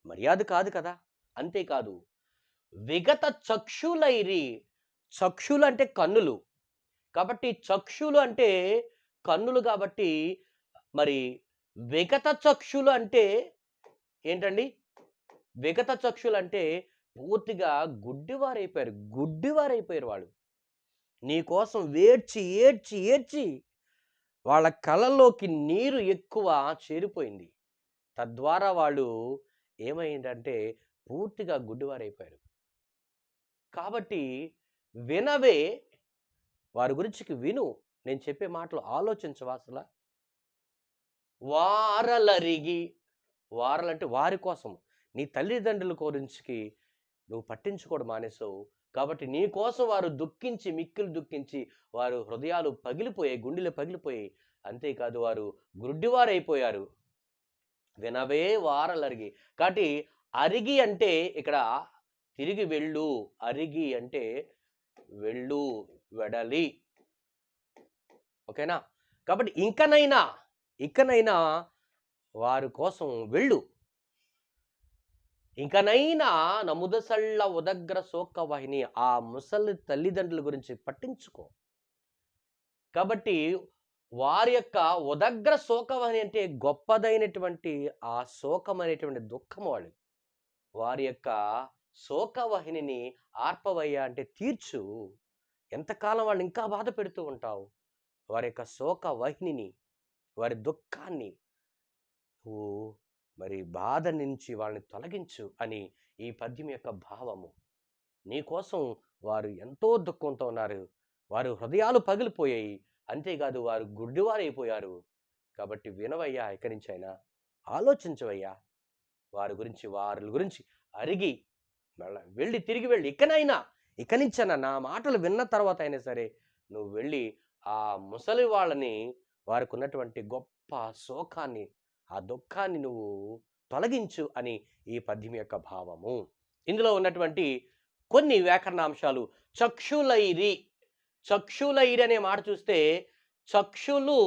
మర్యాద కాదు కదా. అంతేకాదు, విగత చక్షులైరి, చక్షులు అంటే కన్నులు కాబట్టి, చక్షులు అంటే కన్నులు కాబట్టి, మరి విగత చక్షులు అంటే ఏంటండి? విగత చక్షులు అంటే పూర్తిగా గుడ్డివారైపోయారు, గుడ్డివారైపోయారు వాళ్ళు. నీ కోసం ఏడ్చి ఏడ్చి ఏడ్చి వాళ్ళ కళ్ళల్లోకి నీరు ఎక్కువ చేరిపోయింది. తద్వారా వాళ్ళు ఏమైందంటే పూర్తిగా గుడ్డివారైపోయారు. కాబట్టి వినవే, వారి గురించి విను, నేను చెప్పే మాటలు ఆలోచించవా అసలు? వారలరిగి, వారలంటే వారి కోసం, నీ తల్లిదండ్రుల గురించి నువ్వు పట్టించుకోవడం మానేసావు. కాబట్టి నీ కోసం వారు దుఃఖించి, మిక్కిలు దుఃఖించి, వారు హృదయాలు పగిలిపోయాయి, గుండెలు పగిలిపోయాయి. అంతేకాదు, వారు గుడ్డివారైపోయారు. వినవే వారలరిగి. కాబట్టి అరిగి అంటే ఇక్కడ తిరిగి వెళ్ళు, అరిగి అంటే వెళ్ళు, వెడలి. ఓకేనా? కాబట్టి ఇకనైనా వారి కోసం వెళ్ళు. ఇంకనైనా నముదసళ్ళ ఉదగ్ర శోక వాహిని, ఆ ముసలి తల్లిదండ్రుల గురించి పట్టించుకో. కాబట్టి వారి యొక్క ఉదగ్ర శోకవాహిని అంటే గొప్పదైనటువంటి ఆ శోకం అనేటువంటి దుఃఖం వాళ్ళు. వారి యొక్క శోకవాహిని ఆర్పవయ్యా అంటే తీర్చు. ఎంతకాలం వాళ్ళు ఇంకా బాధ పెడుతూ ఉంటావు? వారి యొక్క శోక వాహినిని, వారి దుఃఖాన్ని నువ్వు మరి బాధ నుంచి వాళ్ళని తొలగించు అని ఈ పద్యం యొక్క భావము. నీకోసం వారు ఎంతో దుఃఖంతో ఉన్నారు, వారు హృదయాలు పగిలిపోయాయి. అంతేకాదు, వారు గుడ్డివారైపోయారు. కాబట్టి వినవయ్యా, ఇక్కడి నుంచి అయినా ఆలోచించవయ్యా. వారి గురించి అరిగి వెళ్ళి తిరిగి వెళ్ళి ఇక నుంచైనా నా మాటలు విన్న తర్వాత అయినా సరే నువ్వు వెళ్ళి ఆ ముసలి వాళ్ళని, వారికి ఉన్నటువంటి గొప్ప శోకాన్ని, ఆ దుఃఖాన్ని నువ్వు తొలగించు అని ఈ పద్యం యొక్క భావము. ఇందులో ఉన్నటువంటి కొన్ని వ్యాకరణాంశాలు. చక్షులైరి, చక్షులైరి అనే మాట చూస్తే చక్షులు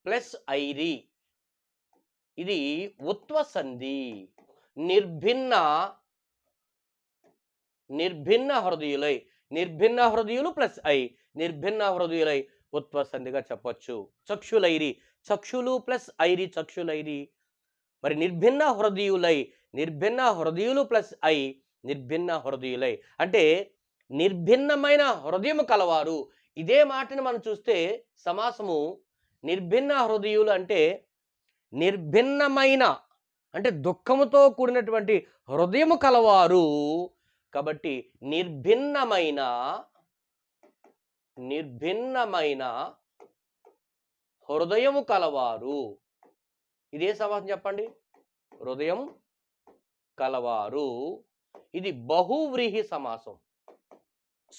ప్లస్ ఐరి, ఇది ఉత్వ సంధి. నిర్భిన్న హృదయులై, నిర్భిన్న హృదయులు ప్లస్ ఐ, నిర్భిన్న హృదయులై ఉత్వ సంధిగా చెప్పొచ్చు. చక్షులైరి, చక్షులు ప్లస్ ఐరి, చక్షులైరి. మరి నిర్భిన్న హృదయులు ప్లస్ ఐ, నిర్భిన్న హృదయులై అంటే నిర్భిన్నమైన హృదయము కలవారు. ఇదే మాటను మనం చూస్తే సమాసము నిర్భిన్న హృదయులు అంటే నిర్భిన్నమైన అంటే దుఃఖముతో కూడినటువంటి హృదయము కలవారు. కాబట్టి నిర్భిన్నమైన హృదయము కలవారు. ఇదే సమాసం చెప్పండి. హృదయం కలవారు. ఇది బహువ్రీహి సమాసం.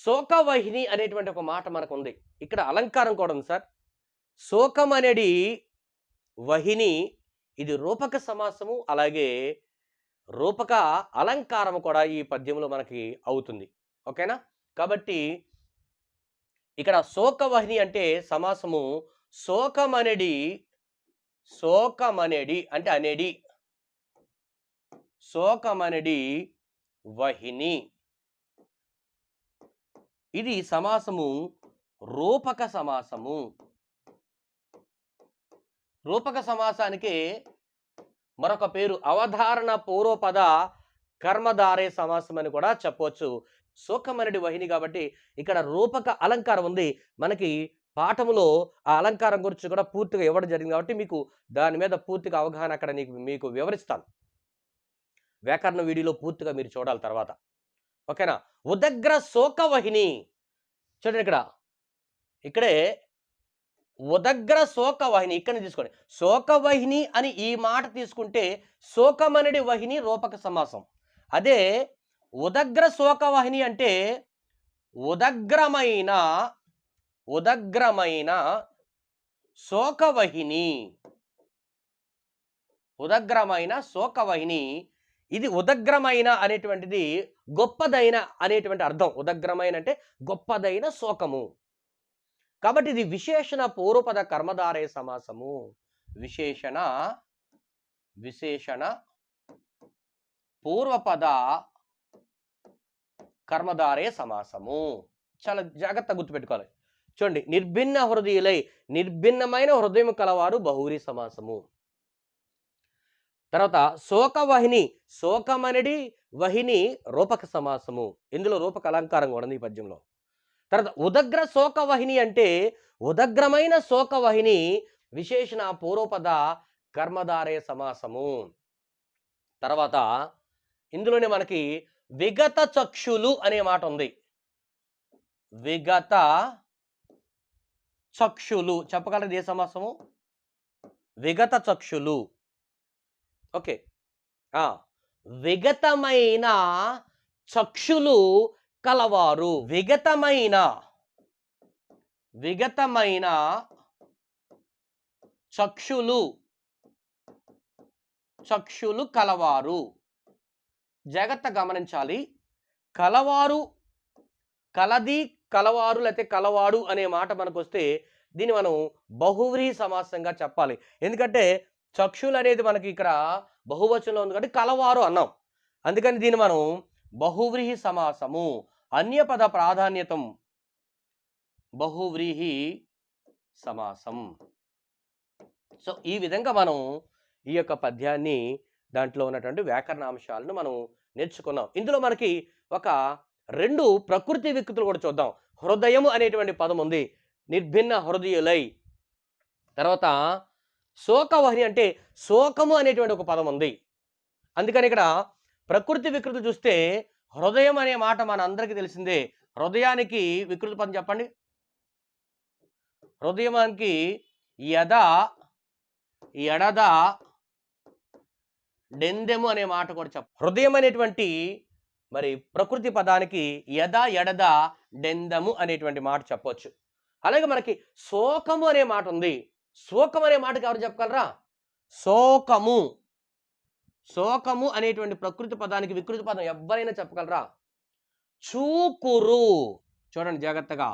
శోకవహిని అనేటువంటి ఒక మాట మనకు ఉంది. ఇక్కడ అలంకారం కూడా ఉంది సార్. శోకం అనేది వహిని, ఇది రూపక సమాసము, అలాగే రూపక అలంకారం కూడా ఈ పద్యంలో మనకి అవుతుంది. ఓకేనా? కాబట్టి ఇక్కడ శోకవహిని అంటే సమాసము శోకమనేడి అంటే అనేది, శోకమనేడి వహిని. ఇది సమాసము రూపక సమాసము. రూపక సమాసానికి మరొక పేరు అవధారణ పూర్వపద కర్మధారే సమాసం అని కూడా చెప్పవచ్చు. శోకమనడి వహిని కాబట్టి ఇక్కడ రూపక అలంకారం ఉంది. మనకి పాఠములో ఆ అలంకారం గురించి కూడా పూర్తిగా ఇవ్వడం జరిగింది కాబట్టి మీకు దాని మీద పూర్తిగా అవగాహన అక్కడ మీకు వివరిస్తాను. వ్యాకరణ వీడియోలో పూర్తిగా మీరు చూడాలి తర్వాత. ఓకేనా? ఉదగ్ర శోకవహిని చూడండి ఇక్కడే ఉదగ్ర శోకవహిని ఇక్కడనే తీసుకోండి. శోకవహిని అని ఈ మాట తీసుకుంటే శోకమనడి వహిని రూపక సమాసం. అదే ఉదగ్ర శోకవహిని అంటే ఉదగ్రమైన శోకవహిని. ఉదగ్రమైన శోకవహిని. ఇది ఉదగ్రమైన అనేటువంటిది గొప్పదైన అనేటువంటి అర్థం. ఉదగ్రమైన అంటే గొప్పదైన శోకము. కాబట్టి ఇది విశేషణ పూర్వపద కర్మధారే సమాసము. విశేషణ పూర్వపద కర్మధారే సమాసము. చాలా జాగ్రత్తగా గుర్తుపెట్టుకోవాలి. చూడండి, నిర్భిన్న హృదయులై నిర్భిన్నమైన హృదయం కలవారు బహువ్రీహి సమాసము. తర్వాత శోకవహిని శోకమనడి వహిని రూపక సమాసము. ఇందులో రూపక అలంకారం కూడా ఉంది ఈ పద్యంలో. తర్వాత ఉదగ్ర శోకవహిని అంటే ఉదగ్రమైన శోకవహిని విశేషణ పూర్వపద కర్మధారే సమాసము. తర్వాత ఇందులోనే మనకి విగత చక్షులు అనే మాట ఉంది. విగత చక్షులు చెప్పగలరు ఏ సమాసము? విగత చక్షులు. ఓకే. విగతమైన చక్షులు కలవారు. విగతమైన చక్షులు కలవారు. జాగ్రత్త గమనించాలి. కలవారు, కలది, కలవారు లేకపోతే కలవాడు అనే మాట మనకు వస్తే దీన్ని మనం బహువ్రీహి సమాసంగా చెప్పాలి. ఎందుకంటే చక్షులు అనేది మనకి ఇక్కడ బహువచనంలో ఉంది కాబట్టి కలవారు అన్నాం. అందుకని దీన్ని మనం బహువ్రీహి సమాసము. అన్యపద ప్రాధాన్యతం బహువ్రీహి సమాసం. సో ఈ విధంగా మనం ఈ యొక్క పద్యాన్ని దాంట్లో ఉన్నటువంటి వ్యాకరణ అంశాలను మనం నేర్చుకున్నాం. ఇందులో మనకి ఒక 2 ప్రకృతి వికృతులు కూడా చూద్దాం. హృదయము అనేటువంటి పదం ఉంది. నిర్భిన్న హృదయులై. తర్వాత శోకవహిని అంటే శోకము అనేటువంటి ఒక పదం ఉంది. అందుకని ఇక్కడ ప్రకృతి వికృతి చూస్తే హృదయం అనే మాట మన అందరికీ తెలిసిందే. హృదయానికి వికృతి పదం చెప్పండి. హృదయానికి యద, ఎడద, డెందెము అనే మాట కూడా హృదయం అనేటువంటి మరి ప్రకృతి పదానికి యద, ఎడద, డెందము అనేటువంటి మాట చెప్పవచ్చు. అలాగే మనకి శోకము అనే మాట ఉంది. శోకం అనే మాటకి ఎవరు చెప్పగలరా? శోకము అనేటువంటి ప్రకృతి పదానికి వికృతి పదం ఎవరైనా చెప్పగలరా? చూకురు. చూడండి జాగ్రత్తగా.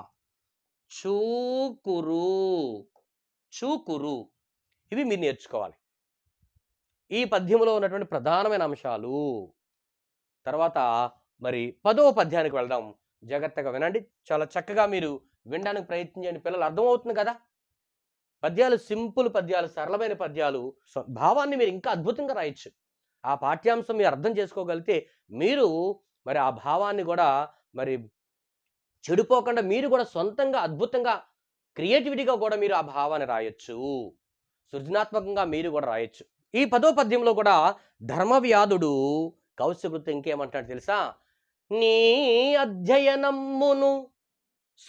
చూకురు. ఇవి మీరు నేర్చుకోవాలి. ఈ పద్యంలో ఉన్నటువంటి ప్రధానమైన అంశాలు. తర్వాత మరి 10వ పద్యానికి వెళ్దాం. జాగ్రత్తగా వినండి. చాలా చక్కగా మీరు వినడానికి ప్రయత్నం చేయండి. పిల్లలు అర్థమవుతుంది కదా. పద్యాలు సింపుల్ పద్యాలు, సరళమైన పద్యాలు. భావాన్ని మీరు ఇంకా అద్భుతంగా రాయొచ్చు. ఆ పాఠ్యాంశం మీరు అర్థం చేసుకోగలిగితే మీరు మరి ఆ భావాన్ని కూడా మరి చెడిపోకుండా మీరు కూడా సొంతంగా అద్భుతంగా క్రియేటివిటీగా కూడా మీరు ఆ భావాన్ని రాయొచ్చు. సృజనాత్మకంగా మీరు కూడా రాయొచ్చు. ఈ 10వ పద్యంలో కూడా ధర్మవ్యాధుడు కౌశికృతి ఇంకేమంటాడు తెలుసా? నీ అధ్యయనమ్మును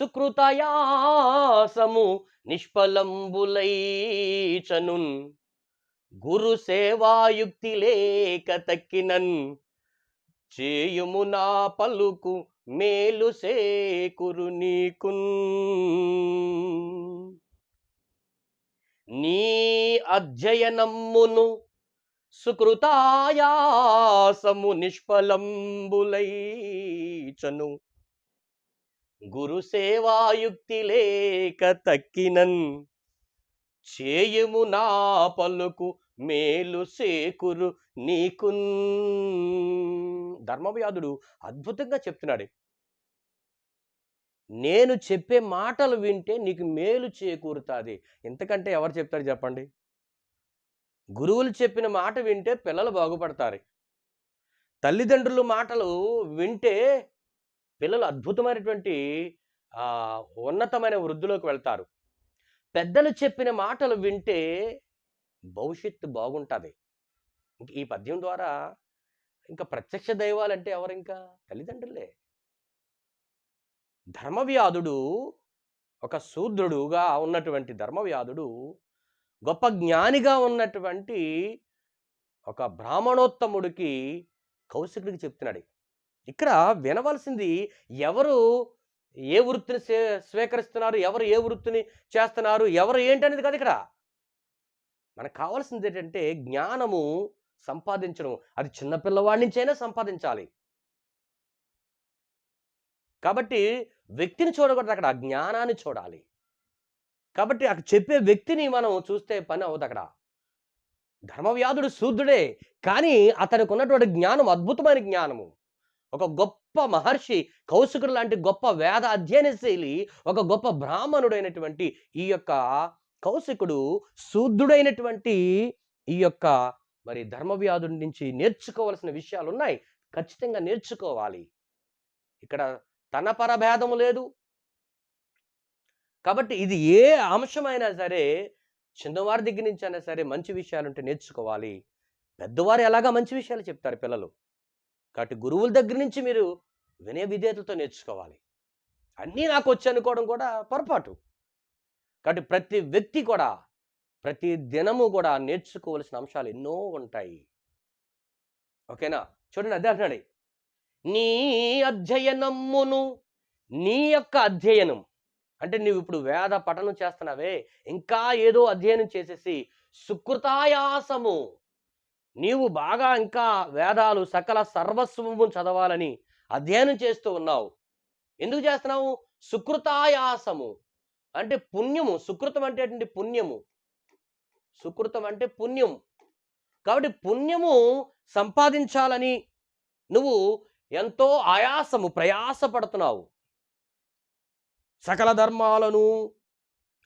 సుకృతయాసము నిష్ఫలంబులైచనున్ గురు సేవాయుక్తి లేక తక్కినన్ చేయుము నా పలుకు మేలు సేకురు నీకున్. నీ అధ్యయనమ్మును సుకృతాయాసము నిష్ఫలంబులైచను గురు సేవాయుక్తి లేక తక్కినన్ చేయుము నా పలుకు మేలు సేకురు నీకున్. ధర్మవ్యాధుడు అద్భుతంగా చెప్తున్నాడు. నేను చెప్పే మాటలు వింటే నీకు మేలు చేకూరుతాది. ఇంతకంటే ఎవరు చెప్తారు చెప్పండి? గురువులు చెప్పిన మాట వింటే పిల్లలు బాగుపడతారు. తల్లిదండ్రుల మాటలు వింటే పిల్లలు అద్భుతమైనటువంటి ఉన్నతమైన వృద్ధిలోకి వెళ్తారు. పెద్దలు చెప్పిన మాటలు వింటే భవిష్యత్తు బాగుంటది. ఈ పద్యం ద్వారా ఇంకా ప్రత్యక్ష దైవాలంటే ఎవరింకా? తల్లిదండ్రులే. ధర్మవ్యాధుడు ఒక శూద్రుడుగా ఉన్నటువంటి ధర్మవ్యాధుడు గొప్ప జ్ఞానిగా ఉన్నటువంటి ఒక బ్రాహ్మణోత్తముడికి కౌశికుడికి చెప్తున్నాడు. ఇక్కడ వినవలసింది ఎవరు ఏ వృత్తిని స్వీకరిస్తున్నారు, ఎవరు ఏ వృత్తిని చేస్తున్నారు, ఎవరు ఏంటనేది కాదు ఇక్కడ. మనకు కావాల్సింది ఏంటంటే జ్ఞానము సంపాదించడం. అది చిన్నపిల్లవాడి నుంచైనా సంపాదించాలి. కాబట్టి వ్యక్తిని చూడకూడదు అక్కడ, జ్ఞానాన్ని చూడాలి. కాబట్టి అక్కడ చెప్పే వ్యక్తిని మనం చూస్తే పని అవ్వదు అక్కడ. ధర్మవ్యాధుడు శూద్రుడే, కానీ అతనికి ఉన్నటువంటి జ్ఞానం అద్భుతమైన జ్ఞానము. ఒక గొప్ప మహర్షి కౌశికుడు లాంటి గొప్ప వేద అధ్యయనశీలి, ఒక గొప్ప బ్రాహ్మణుడైనటువంటి ఈ యొక్క కౌశికుడు శూద్రుడైనటువంటి ఈ యొక్క మరి ధర్మవ్యాధుడి నుంచి నేర్చుకోవాల్సిన విషయాలు ఉన్నాయి. ఖచ్చితంగా నేర్చుకోవాలి. ఇక్కడ తన పరభేదము లేదు. కాబట్టి ఇది ఏ అంశమైనా సరే చిన్నవారి దగ్గర నుంచి అయినా సరే మంచి విషయాలుంటే నేర్చుకోవాలి. పెద్దవారు ఎలాగా మంచి విషయాలు చెప్తారు పిల్లలు. కాబట్టి గురువుల దగ్గర నుంచి మీరు వినయ విధేయతలతో నేర్చుకోవాలి. అన్నీ నాకు వచ్చు అనుకోవడం కూడా పొరపాటు. కాబట్టి ప్రతి వ్యక్తి కూడా ప్రతి దినము కూడా నేర్చుకోవలసిన అంశాలు ఎన్నో ఉంటాయి. ఓకేనా? చూడండి, అదే అంటున్నాడు, నీ అధ్యయనమును, నీ యొక్క అధ్యయనం అంటే నువ్వు ఇప్పుడు వేద పఠనం చేస్తున్నావే, ఇంకా ఏదో అధ్యయనం చేసేసి సుకృతాయాసము, నీవు బాగా ఇంకా వేదాలు సకల సర్వస్వము చదవాలని అధ్యయనం చేస్తూ ఉన్నావు. ఎందుకు చేస్తున్నావు? సుకృతాయాసము అంటే పుణ్యము. సుకృతం అంటే ఏంటంటే పుణ్యము. సుకృతం అంటే పుణ్యం. కాబట్టి పుణ్యము సంపాదించాలని నువ్వు ఎంతో ఆయాసము ప్రయాసపడుతున్నావు. సకల ధర్మాలను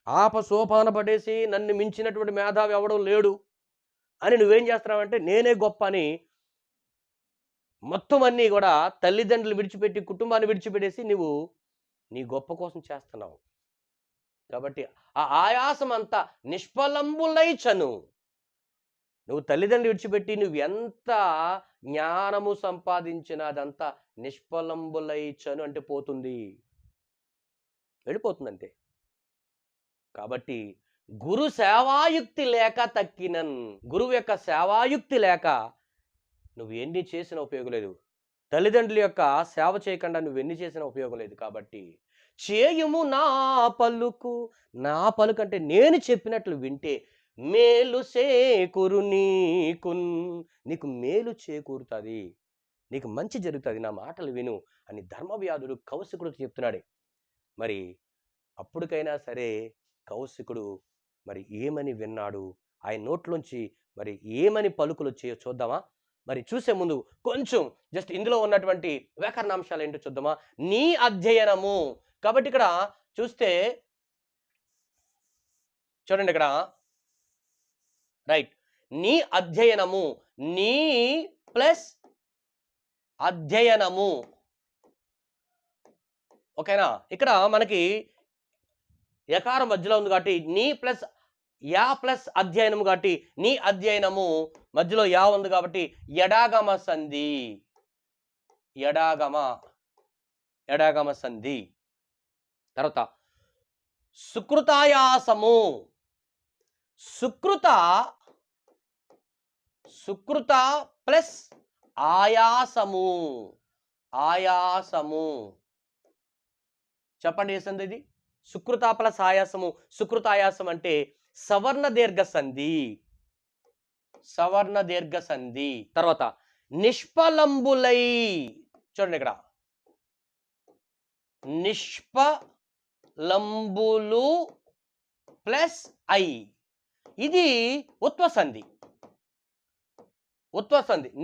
ఆపసోపాన పడేసి నన్ను మించినటువంటి మేధావి ఎవడో లేడు అని నువ్వేం చేస్తున్నావంటే నేనే గొప్ప అని మొత్తం అన్నీ కూడా తల్లిదండ్రులు విడిచిపెట్టి కుటుంబాన్ని విడిచిపెట్టేసి నువ్వు నీ గొప్ప కోసం చేస్తున్నావు. కాబట్టి ఆ ఆయాసం అంతా నిష్ఫలంబులైచను. నువ్వు తల్లిదండ్రులు విడిచిపెట్టి నువ్వు ఎంత జ్ఞానము సంపాదించినా అదంతా నిష్ఫలంబులైచను అంటే పోతుంది, వెళ్ళిపోతుందంటే. కాబట్టి గురు సేవాయుక్తి లేక తక్కినన్, గురువు యొక్క సేవాయుక్తి లేక నువ్వు ఎన్ని చేసినా ఉపయోగం లేదు. తల్లిదండ్రుల యొక్క సేవ చేయకుండా నువ్వు ఎన్ని చేసినా ఉపయోగం లేదు. కాబట్టి చేయుము నా పలుకు, నా పలుకు అంటే నేను చెప్పినట్లు వింటే మేలు చేకూరు నీకున్, నీకు మేలు చేకూరుతుంది, నీకు మంచి జరుగుతుంది, నా మాటలు విను అని ధర్మవ్యాధుడు కౌశికుడికి చెప్తున్నాడు. మరి అప్పటికైనా సరే కౌశికుడు మరి ఏమని విన్నాడు, ఆయన నోట్లోంచి మరి ఏమని పలుకులు వచ్చాయో చూద్దామా? మరి చూసే ముందు కొంచెం జస్ట్ ఇందులో ఉన్నటువంటి వ్యాకరణాంశాలు ఏంటో చూద్దామా? నీ అధ్యయనము. కాబట్టి ఇక్కడ చూస్తే చూడండి, ఇక్కడ రైట్, నీ అధ్యయనము, నీ ప్లస్ అధ్యయనము. ఓకేనా? ఇక్కడ మనకి యకారం మధ్యలో ఉంది కాబట్టి నీ ప్లస్ యా ప్లస్ అధ్యయనము, కాబట్టి నీ అధ్యయనము మధ్యలో యా ఉంది కాబట్టి ఎడాగమ సంధి, ఎడాగమ సంధి. తర్వాత సుకృతాయాసము, సుకృత ప్లస్ ఆయాసము, చెప్పండి ఏ సంధి ఇది? సుకృత ప్లస్ ఆయాసము. సుకృతాయాసం అంటే సవర్ణ దీర్ఘ సంధి. తర్వాత నిష్ఫలంబులై, చూడండి ఇక్కడ నిష్ఫలంబులు ప్లస్ ఐ, ఇది ఉత్వ సంధి.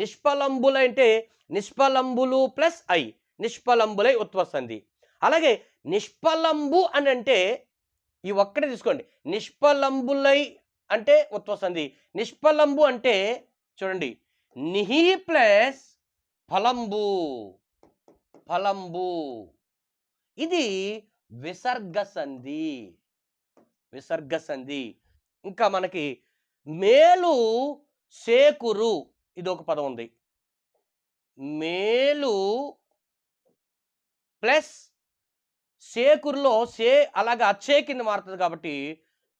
నిష్ఫలంబుల అంటే నిష్ఫలంబులు ప్లస్ ఐ, నిష్ఫలంబులై ఉత్వ సంధి. అలాగే నిష్ఫలంబు అని అంటే ఈ ఒక్కటే తీసుకోండి. నిష్ఫలంబులై అంటే ఉత్వ సంధి. నిష్ఫలంబు అంటే చూడండి, నిహి ప్లస్ ఫలంబు, ఫలంబు. ఇది విసర్గ సంధి, విసర్గ సంధి. ఇంకా మనకి మేలు సేకురు, ఇది ఒక పదం ఉంది. మేలు ప్లస్ సేకురులో సే అలాగా చే కింద మారుతుంది కాబట్టి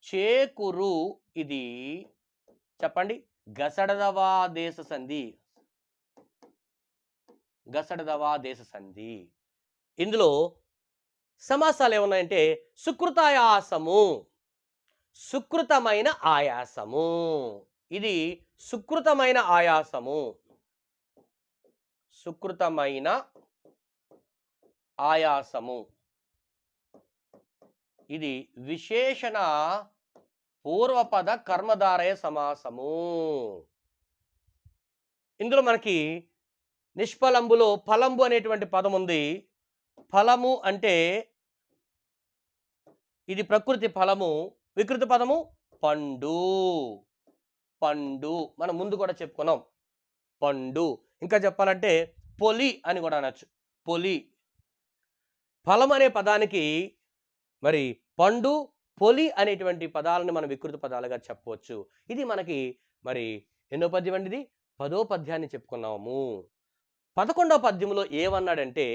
చేకురు, ఇది చెప్పండి గసడదవా దేశ సంధి, గసడదవా దేశ సంధి. ఇందులో సమాసాలు ఏమున్నాయంటే సుకృతాయాసము, సుకృతమైన ఆయాసము. ఇది సుకృతమైన ఆయాసము, సుకృతమైన ఆయాసము. ఇది విశేషణ పూర్వపద కర్మధారయ సమాసము. ఇందులో మనకి నిష్ఫలంబులో ఫలంబు అనేటువంటి పదం ఉంది. ఫలము అంటే ఇది ప్రకృతి ఫలము, వికృతి పదము పండు, పండు. మనం ముందు కూడా చెప్పుకున్నాం పండు. ఇంకా చెప్పాలంటే పొలి అని కూడా అనొచ్చు, పొలి. ఫలం అనే పదానికి మరి పండు, పొలి అనేటువంటి పదాలను మనం వికృతి పదాలుగా చెప్పవచ్చు. ఇది మనకి మరి ఎన్నో పద్యం అండి? ఇది 10వ పద్యాన్ని చెప్పుకున్నాము. 11వ పద్యంలో ఏమన్నాడంటే,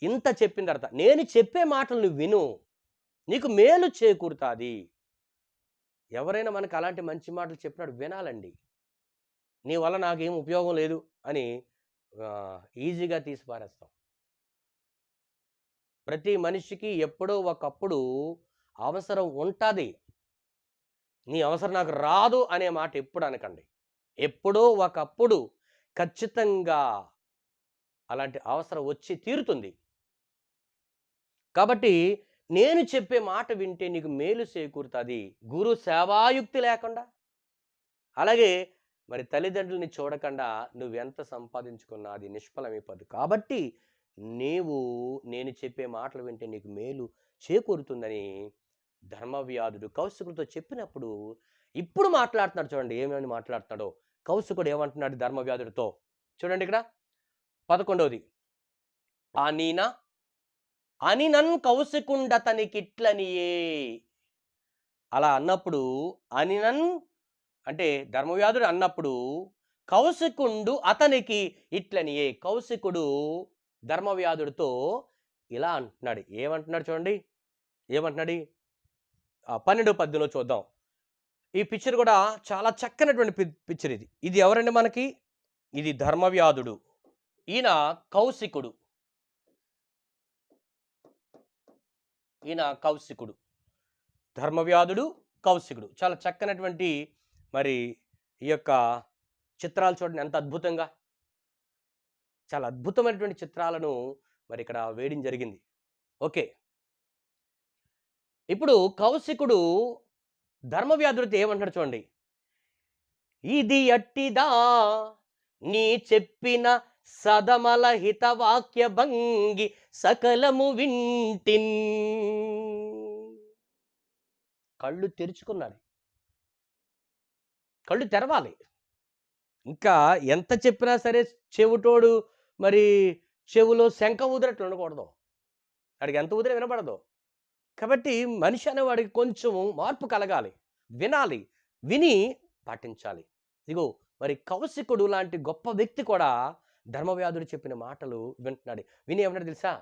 ఇంత చెప్పిన తర్వాత నేను చెప్పే మాటలు నువ్వు విను, నీకు మేలు చేకూరుతాది. ఎవరైనా మనకు అలాంటి మంచి మాటలు చెప్పినాడు వినాలండి. నీ వల్ల నాకేం ఉపయోగం లేదు అని ఈజీగా తీసి పారేస్తాం. ప్రతి మనిషికి ఎప్పుడో ఒకప్పుడు అవసరం ఉంటుంది. నీ అవసరం నాకు రాదు అనే మాట ఎప్పుడు అనకండి. ఎప్పుడో ఒకప్పుడు ఖచ్చితంగా అలాంటి అవసరం వచ్చి తీరుతుంది. కాబట్టి నేను చెప్పే మాట వింటే నీకు మేలు చేకూరుతుంది. గురు సేవాయుక్తి లేకుండా, అలాగే మరి తల్లిదండ్రులని చూడకుండా నువ్వెంత సంపాదించుకున్నా అది నిష్ఫలమైపోదు. కాబట్టి నేను చెప్పే మాటలు వింటే నీకు మేలు చేకూరుతుందని ధర్మవ్యాధుడు కౌశికుడితో చెప్పినప్పుడు ఇప్పుడు మాట్లాడుతున్నాడు. చూడండి ఏమేమి మాట్లాడుతున్నాడో. కౌశికుడు ఏమంటున్నాడు ధర్మవ్యాధుడితో చూడండి ఇక్కడ 11వది. అనినన్ కౌశికుండతనికిట్లనియే. అలా అన్నప్పుడు అనినన్ అంటే ధర్మవ్యాధుడు అన్నప్పుడు కౌశికుండు అతనికి ఇట్లనియే. కౌశికుడు ధర్మవ్యాధుడితో ఇలా అంటున్నాడు. ఏమంటున్నాడు చూడండి, ఏమంటున్నాడు 12వ పద్యంలో చూద్దాం. ఈ పిక్చర్ కూడా చాలా చక్కనటువంటి పిక్చర్. ఇది ఎవరండి మనకి? ఇది ధర్మవ్యాధుడు, ఈయన కౌశికుడు, ఈయన కౌశికుడు. ధర్మవ్యాధుడు, కౌశికుడు. చాలా చక్కనటువంటి మరి ఈ యొక్క చిత్రాలు చూడండి ఎంత అద్భుతంగా, చాలా అద్భుతమైనటువంటి చిత్రాలను మరి ఇక్కడ వేయడం జరిగింది. ఓకే, ఇప్పుడు కౌశికుడు ధర్మవ్యాధుడితో ఏమంటాడు చూడండి. ఇది అట్టిదా నీ చెప్పిన సదమల హితవాక్య భంగి సకలము వింటిన్. కళ్ళు తెరుచుకున్నాడు, కళ్ళు తెరవాలి. ఇంకా ఎంత చెప్పినా సరే చెవిటోడు మరి చెవులో శంఖ ఊదినట్లు ఉండకూడదు. వాడికి ఎంత ఊదినా వినపడదు. కాబట్టి మనిషి అనేవాడికి కొంచెం మార్పు కలగాలి, వినాలి, విని పాటించాలి. ఇదిగో మరి కౌశికుడు లాంటి గొప్ప వ్యక్తి కూడా ధర్మవ్యాధుడు చెప్పిన మాటలు వింటున్నాడు. విని ఏమన్నాడు తెలుసా?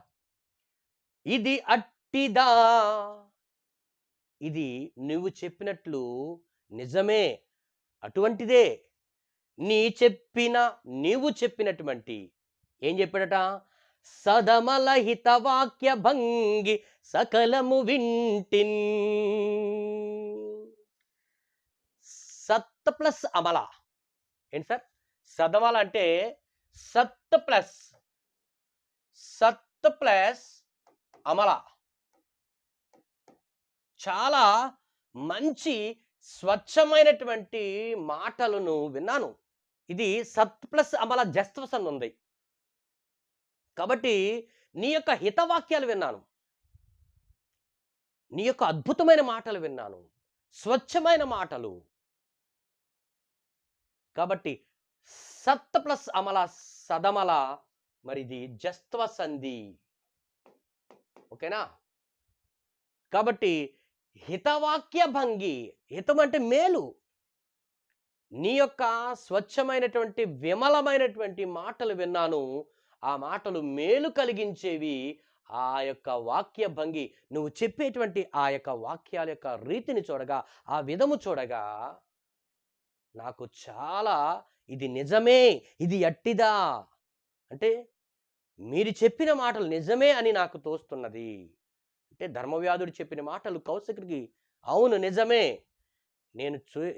ఇది అట్టిదా, ఇది నువ్వు చెప్పినట్లు నిజమే, అటువంటిదే. నీవు చెప్పినటువంటి ఏం చెప్పాడట? సదమల హితవాక్య భంగి సకలము వింటిన్. సత్ ప్లస్ అమల ఏంటి సార్? సదమల అంటే సత్ ప్లస్ అమల. చాలా మంచి స్వచ్ఛమైనటువంటి మాటలను విన్నాను. ఇది సత్ ప్లస్ అమల జస్త్వసన్ ఉంది. కాబట్టి నీ యొక్క హితవాక్యాలు విన్నాను. నీ యొక్క అద్భుతమైన మాటలు విన్నాను. స్వచ్ఛమైన మాటలు. కాబట్టి సత్ ప్లస్ అమల సదమల మరిది జస్త్వ సంధి. ఓకేనా? కాబట్టి హితవాక్య భంగి. హితం అంటే మేలు. నీ యొక్క స్వచ్ఛమైనటువంటి విమలమైనటువంటి మాటలు విన్నాను. ఆ మాటలు మేలు కలిగించేవి. ఆ యొక్క వాక్య భంగి, నువ్వు చెప్పేటువంటి ఆ యొక్క వాక్యాల యొక్క రీతిని చూడగా, ఆ విధము చూడగా నాకు చాలా ఇది నిజమే, ఇది అట్టిదా అంటే మీరు చెప్పిన మాటలు నిజమే అని నాకు తోస్తున్నది. అంటే ధర్మవ్యాధుడు చెప్పిన మాటలు కౌశికుడికి అవును నిజమే,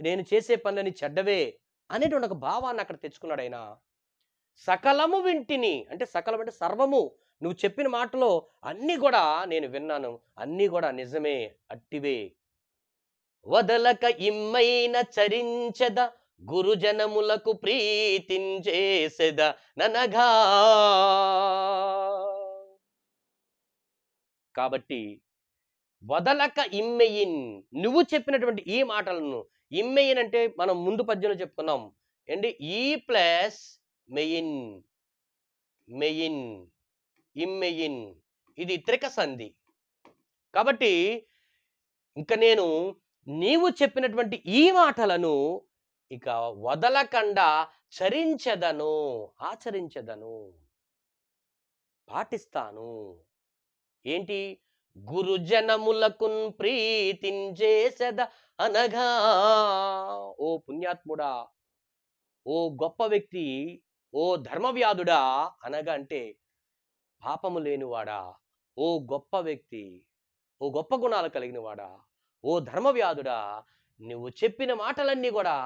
నేను చేసే పనులని చెడ్డవే అనేటువంటి ఒక భావాన్ని అక్కడ తెచ్చుకున్నాడు ఆయన. సకలము వింటిని అంటే సకలం అంటే సర్వము, నువ్వు చెప్పిన మాటలో అన్నీ కూడా నేను విన్నాను, అన్నీ కూడా నిజమే, అట్టివే. వదలక ఇమ్మైన చరించద గురుజనములకు ప్రీతించేసెద ననగా. కాబట్టి వదలక ఇమ్మెయిన్, నువ్వు చెప్పినటువంటి ఈ మాటలను, ఇమ్మెయిన్ అంటే మనం ముందు పద్యంలో చెప్పుకున్నాం ఏంటి, ఈ ప్లస్ మెయిన్, మెయిన్, ఇమ్మెయిన్, ఇది త్రిక సంధి. కాబట్టి ఇంకా నేను నీవు చెప్పినటువంటి ఈ మాటలను ఇక వదలకుండా చరించెదను, ఆచరించెదను, పాటిస్తాను. ఏంటి? గురుజనములకున్ ప్రీతించేసెద అనగా. ఓ పుణ్యాత్ముడా, ఓ గొప్ప వ్యక్తి, ఓ ధర్మవ్యాధుడా, అనగా అంటే పాపము లేనివాడా, ఓ గొప్ప వ్యక్తి, ఓ గొప్ప గుణాలు కలిగిన వాడా, ఓ ధర్మవ్యాధుడా, నువ్వు చెప్పిన మాటలన్నీ కూడా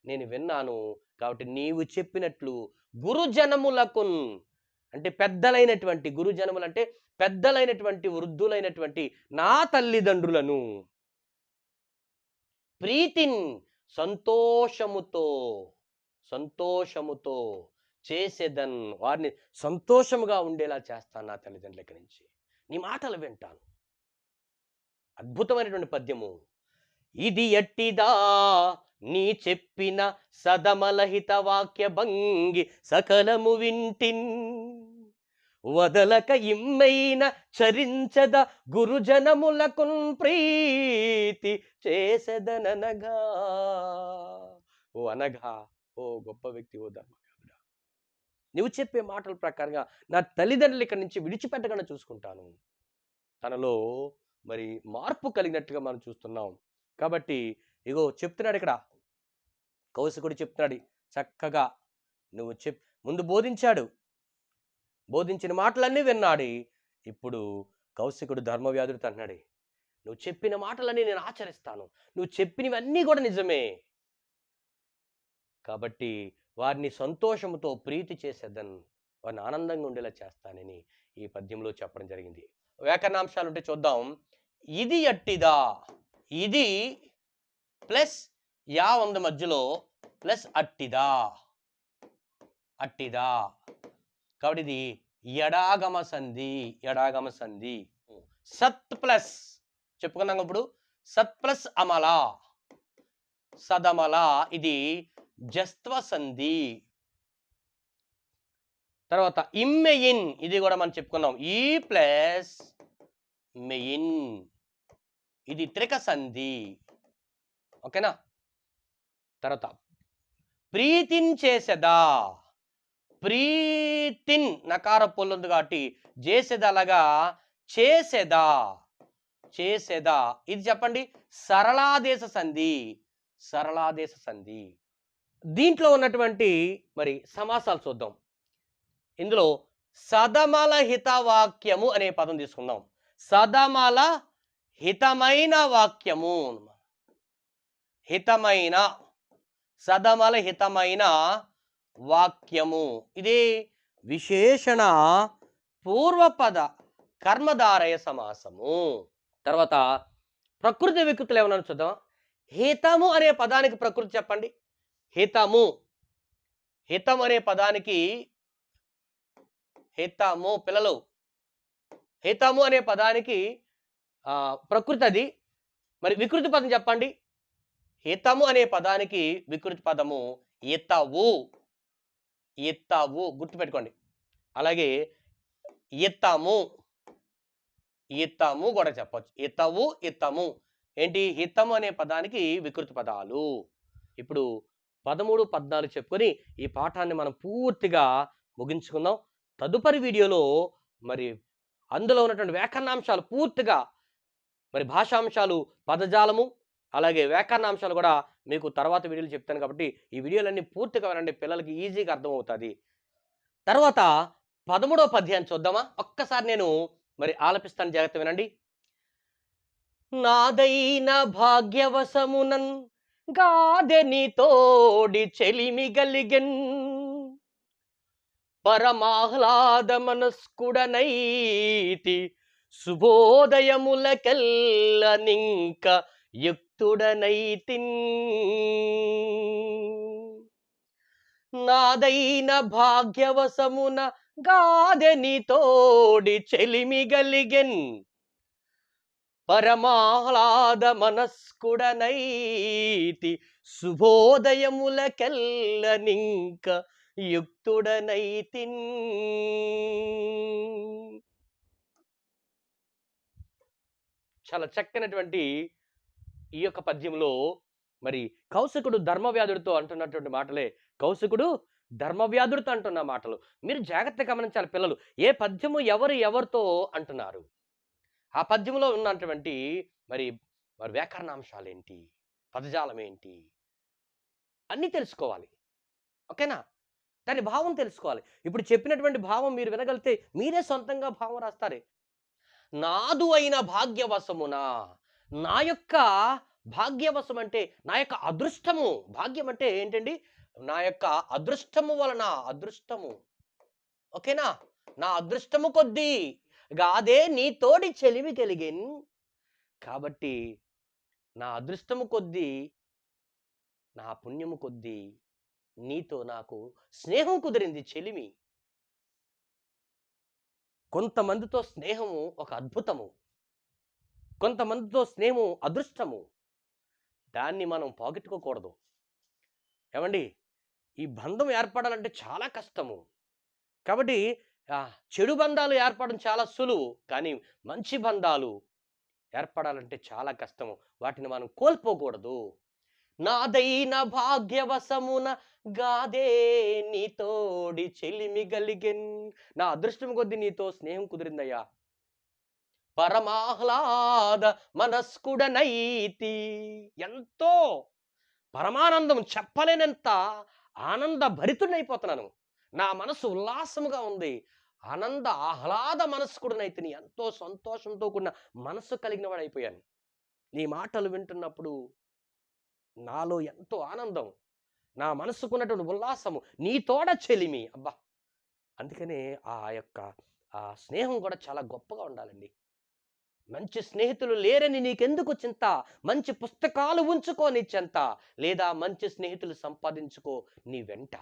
నేను విన్నాను. కాబట్టి నీవు చెప్పినట్లు గురుజనములకున్ అంటే పెద్దలైనటువంటి, గురుజనములు అంటే పెద్దలైనటువంటి వృద్ధులైనటువంటి నా తల్లిదండ్రులను ప్రీతిన్ సంతోషముతో, సంతోషముతో చేసేదన్, వారిని సంతోషముగా ఉండేలా చేస్తాను నా తల్లిదండ్రుల దగ్గర నుంచి. నీ మాటలు వింటాను. అద్భుతమైనటువంటి పద్యము. ఇది ఎట్టిదా నీ చెప్పిన సదమలహిత వాక్య భంగి సకలము వింటిన్, వదలక ఇమ్మైన చరించద గురుజనములకున్ ప్రీతి చేసెదననగా. ఓ అనగా, ఓ గొప్ప వ్యక్తి, ఓ ధర్మవ్యాధుడా, నువ్వు చెప్పే మాటల ప్రకారంగా నా తల్లిదండ్రులు ఇక్కడి నుంచి విడిచిపెట్టకుండా చూసుకుంటాను. తనలో మరి మార్పు కలిగినట్టుగా మనం చూస్తున్నాం. కాబట్టి ఇగో చెప్తున్నాడు ఇక్కడ, కౌశికుడు చెప్తున్నాడు చక్కగా. నువ్వు ముందు బోధించాడు, బోధించిన మాటలన్నీ విన్నాడు. ఇప్పుడు కౌశికుడు ధర్మవ్యాధుడితో అన్నాడు, నువ్వు చెప్పిన మాటలన్నీ నేను ఆచరిస్తాను, నువ్వు చెప్పినవన్నీ కూడా నిజమే, కాబట్టి వారిని సంతోషముతో ప్రీతి చేసేద్దాను, వారిని ఆనందంగా ఉండేలా చేస్తానని ఈ పద్యంలో చెప్పడం జరిగింది. వ్యాకరణాంశాలు ఉంటే చూద్దాం. ఇది అట్టిదా, ఇది ప్లస్ యా ఉంది మధ్యలో, ప్లస్ అట్టిదా, అట్టిదా. కాబట్టి ఇది ఎడాగమ సంధి, ఎడాగమ సంధి. సత్ ప్లస్ చెప్పుకున్నాం ఇప్పుడు, సత్ ప్లస్ అమల సదమల, ఇది జస్త్వ సంధి. తర్వాత ఇమ్మెయిన్, ఇది కూడా మనం చెప్పుకున్నాం, ఈ ప్లస్ మెయిన్, ఇది త్రిక సంధి. ఓకేనా? తర్వాత ప్రీతించేసెదా, ప్రీతిన్ నకార పొల్లుంది కాబట్టి చేసేదలాగా చేసేదా, చేసేదా, ఇది చెప్పండి సరళాదేశ సంధి, సరళాదేశ సంధి. దీంట్లో ఉన్నటువంటి మరి సమాసాలు చూద్దాం. ఇందులో సదమల హితవాక్యము అనే పదం తీసుకుందాం. సదమల హితమైన వాక్యము, హితమైన, సదమల హితమైన వాక్యము, ఇది విశేషణ పూర్వపద కర్మధారయ సమాసము. తర్వాత ప్రకృతి వికృతులు ఏమన్నా చూద్దాం. హితము అనే పదానికి ప్రకృతి చెప్పండి. హితము, హితం అనే పదానికి హితము, పిల్లలు హితము అనే పదానికి ప్రకృతి అది. మరి వికృతి పదం చెప్పండి. హితము అనే పదానికి వికృతి పదము ఇతవు. ఇతవు గుర్తుపెట్టుకోండి. అలాగే ఇతము. ఇతము కూడా చెప్పొచ్చు. ఇతవు, ఇతము. ఏంటి? హితము అనే పదానికి వికృతి పదాలు. ఇప్పుడు 13, 14 చెప్పుకొని ఈ పాఠాన్ని మనం పూర్తిగా ముగించుకుందాం. తదుపరి వీడియోలో మరి అందులో ఉన్నటువంటి వ్యాకరణాంశాలు పూర్తిగా మరి భాషాంశాలు, పదజాలము, అలాగే వ్యాకరణాంశాలు కూడా మీకు తర్వాత వీడియోలు చెప్తాను కాబట్టి ఈ వీడియోలన్నీ పూర్తిగా వినండి. పిల్లలకి ఈజీగా అర్థమవుతుంది. తర్వాత 13వ పద్యాన్ని చూద్దామా? ఒక్కసారి నేను మరి ఆలపిస్తాను, జాగ్రత్త వినండి. నాదైన భాగ్యవశమునన్ గాదెని తోడి చెలిమి గలిగెన్ పరమాహ్లాద మనస్కుడనైతి శుభోదయములకెల్లనింక యుక్తుడనైతిన్. నాదైన భాగ్యవశమున గాదెని తోడి చెలిమి గలిగెన్ పరమాహ్లాద మనస్కుడనైతి శుభోదయములకెల్లనింక యుక్తుడనైతిన్. చాలా చక్కనటువంటి ఈ యొక్క పద్యంలో మరి కౌశికుడు ధర్మవ్యాధుడితో అంటున్నటువంటి మాటలే. కౌశికుడు ధర్మవ్యాధుడితో అంటున్న మాటలు మీరు జాగ్రత్తగా గమనించాలి పిల్లలు. ఏ పద్యము ఎవరితో అంటున్నారు, ఆ పద్యంలో ఉన్నటువంటి మరి మరి వ్యాకరణాంశాలు ఏంటి, పదజాలం ఏంటి అన్నీ తెలుసుకోవాలి. ఓకేనా? దాని భావం తెలుసుకోవాలి. ఇప్పుడు చెప్పినటువంటి భావం మీరు వినగలిగితే మీరే సొంతంగా భావం రాస్తారే. నాదు అయిన భాగ్యవశమున, నా యొక్క భాగ్యవశం అంటే నా యొక్క అదృష్టము. భాగ్యం అంటే ఏంటండి? నా యొక్క అదృష్టము వలన, అదృష్టము. ఓకేనా? నా అదృష్టము కొద్దీ గాదే నీ తోడి చెలిమి కలిగెన్. కాబట్టి నా అదృష్టము కొద్దీ, నా పుణ్యము కొద్దీ నీతో నాకు స్నేహం కుదిరింది, చెలిమి. కొంతమందితో స్నేహము ఒక అద్భుతము, కొంతమందితో స్నేహము అదృష్టము. దాన్ని మనం పోగొట్టుకోకూడదు. ఏమండి? ఈ బంధం ఏర్పడాలంటే చాలా కష్టము. కాబట్టి చెడు బంధాలు ఏర్పడడం చాలా సులువు, కానీ మంచి బంధాలు ఏర్పడాలంటే చాలా కష్టము. వాటిని మనం కోల్పోకూడదు. నాదైన భాగ్యవశమున గాదే నీతోడి చెలిమి గలిగెన్. నా అదృష్టం కొద్దీ నీతో స్నేహం కుదిరిందయ్యా. పరమాహ్లాద మనస్కుడనైతి. ఎంతో పరమానందం, చెప్పలేనంత ఆనంద భరితుడైపోతున్నాను. నా మనసు ఉల్లాసముగా ఉంది. ఆనంద ఆహ్లాద మనస్కుడనైతిని. ఎంతో సంతోషంతో కూడిన మనస్సు కలిగిన వాడైపోయాను. నీ మాటలు వింటున్నప్పుడు నాలో ఎంతో ఆనందం, నా మనసుకున్నటువంటి ఉల్లాసము, నీ తోడ చెలిమి. అబ్బా! అందుకనే ఆ యొక్క స్నేహం కూడా చాలా గొప్పగా ఉండాలండి. మంచి స్నేహితులు లేరని నీకెందుకు చింత, మంచి పుస్తకాలు ఉంచుకో నీ చెంత, లేదా మంచి స్నేహితులు సంపాదించుకో నీ వెంట.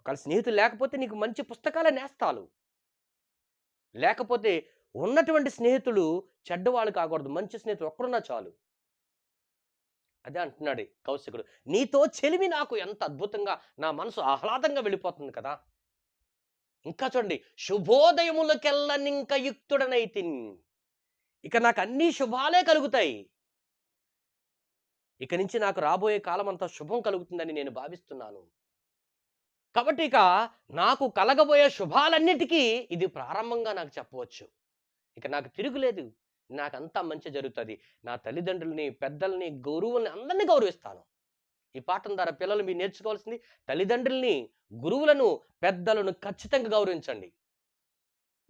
ఒకవేళ స్నేహితులు లేకపోతే నీకు మంచి పుస్తకాల నేస్తాలు. లేకపోతే ఉన్నటువంటి స్నేహితులు చెడ్డవాళ్ళు కాకూడదు, మంచి స్నేహితులు ఒక్కడున్నా చాలు. అదే అంటున్నాడు కౌశికుడు. నీతో చెలిమి నాకు ఎంత అద్భుతంగా, నా మనసు ఆహ్లాదంగా వెళ్ళిపోతుంది కదా. ఇంకా చూడండి, శుభోదయములకెల్లనింక యుక్తుడనైతిన్. ఇక నాకు అన్ని శుభాలే కలుగుతాయి. ఇక నుంచి నాకు రాబోయే కాలం అంతా శుభం కలుగుతుందని నేను భావిస్తున్నాను. కాబట్టి ఇక నాకు కలగబోయే శుభాలన్నిటికీ ఇది ప్రారంభంగా నాకు చెప్పవచ్చు. ఇక నాకు తిరుగులేదు. నాకంతా మంచి జరుగుతుంది. నా తల్లిదండ్రులని, పెద్దల్ని, గురువుల్ని అందరినీ గౌరవిస్తాను. ఈ పాఠం ద్వారా పిల్లలు మీరు నేర్చుకోవాల్సింది తల్లిదండ్రుల్ని, గురువులను, పెద్దలను ఖచ్చితంగా గౌరవించండి.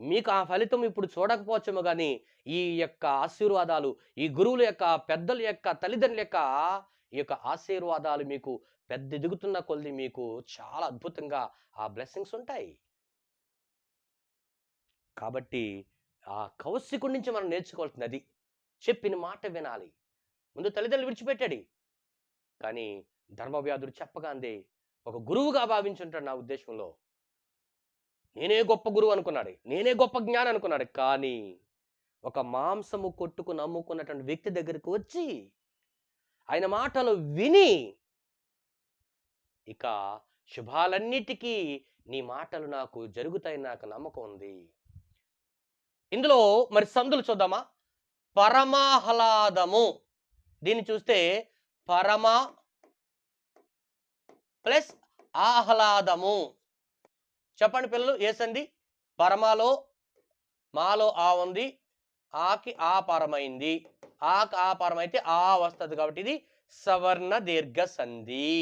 మీకు ఆ ఫలితం ఇప్పుడు చూడకపోవచ్చేమో కానీ ఈ యొక్క ఆశీర్వాదాలు, ఈ గురువుల యొక్క, పెద్దల యొక్క, తల్లిదండ్రుల యొక్క ఈ యొక్క ఆశీర్వాదాలు మీకు పెద్ద ఎదుగుతున్న కొలది మీకు చాలా అద్భుతంగా ఆ బ్లెస్సింగ్స్ ఉంటాయి. కాబట్టి ఆ కౌశికుడి నుంచి మనం నేర్చుకోవాల్సింది అది. చెప్పిన మాట వినాలి. ముందు తల్లిదండ్రులు విడిచిపెట్టాడు, కానీ ధర్మవ్యాధుడు చెప్పగాందే ఒక గురువుగా భావించుంటాడు నా ఉద్దేశంలో. నేనే గొప్ప గురువు అనుకున్నాడు. నేనే గొప్ప జ్ఞాని అనుకున్నాడు. కానీ ఒక మాంసము కొట్టుకు నమ్ముకున్నటువంటి వ్యక్తి దగ్గరికి వచ్చి ఆయన మాటలు విని ఇక శుభాలన్నిటికీ నీ మాటలు నాకు జరుగుతాయని నాకు నమ్మకం ఉంది. ఇందులో మరి సందులు చూద్దామా? పరమాహ్లాదము. దీన్ని చూస్తే పరమ ప్లస్ ఆహ్లాదము. చెప్పండి పిల్లలు, ఏ సంధి? పరమలో మాలో ఆ ఉంది, ఆకి ఆ పరమైంది. ఆకి ఆ పరమైతే ఆ వస్తుంది కాబట్టి ఇది సవర్ణ దీర్ఘ సంధి.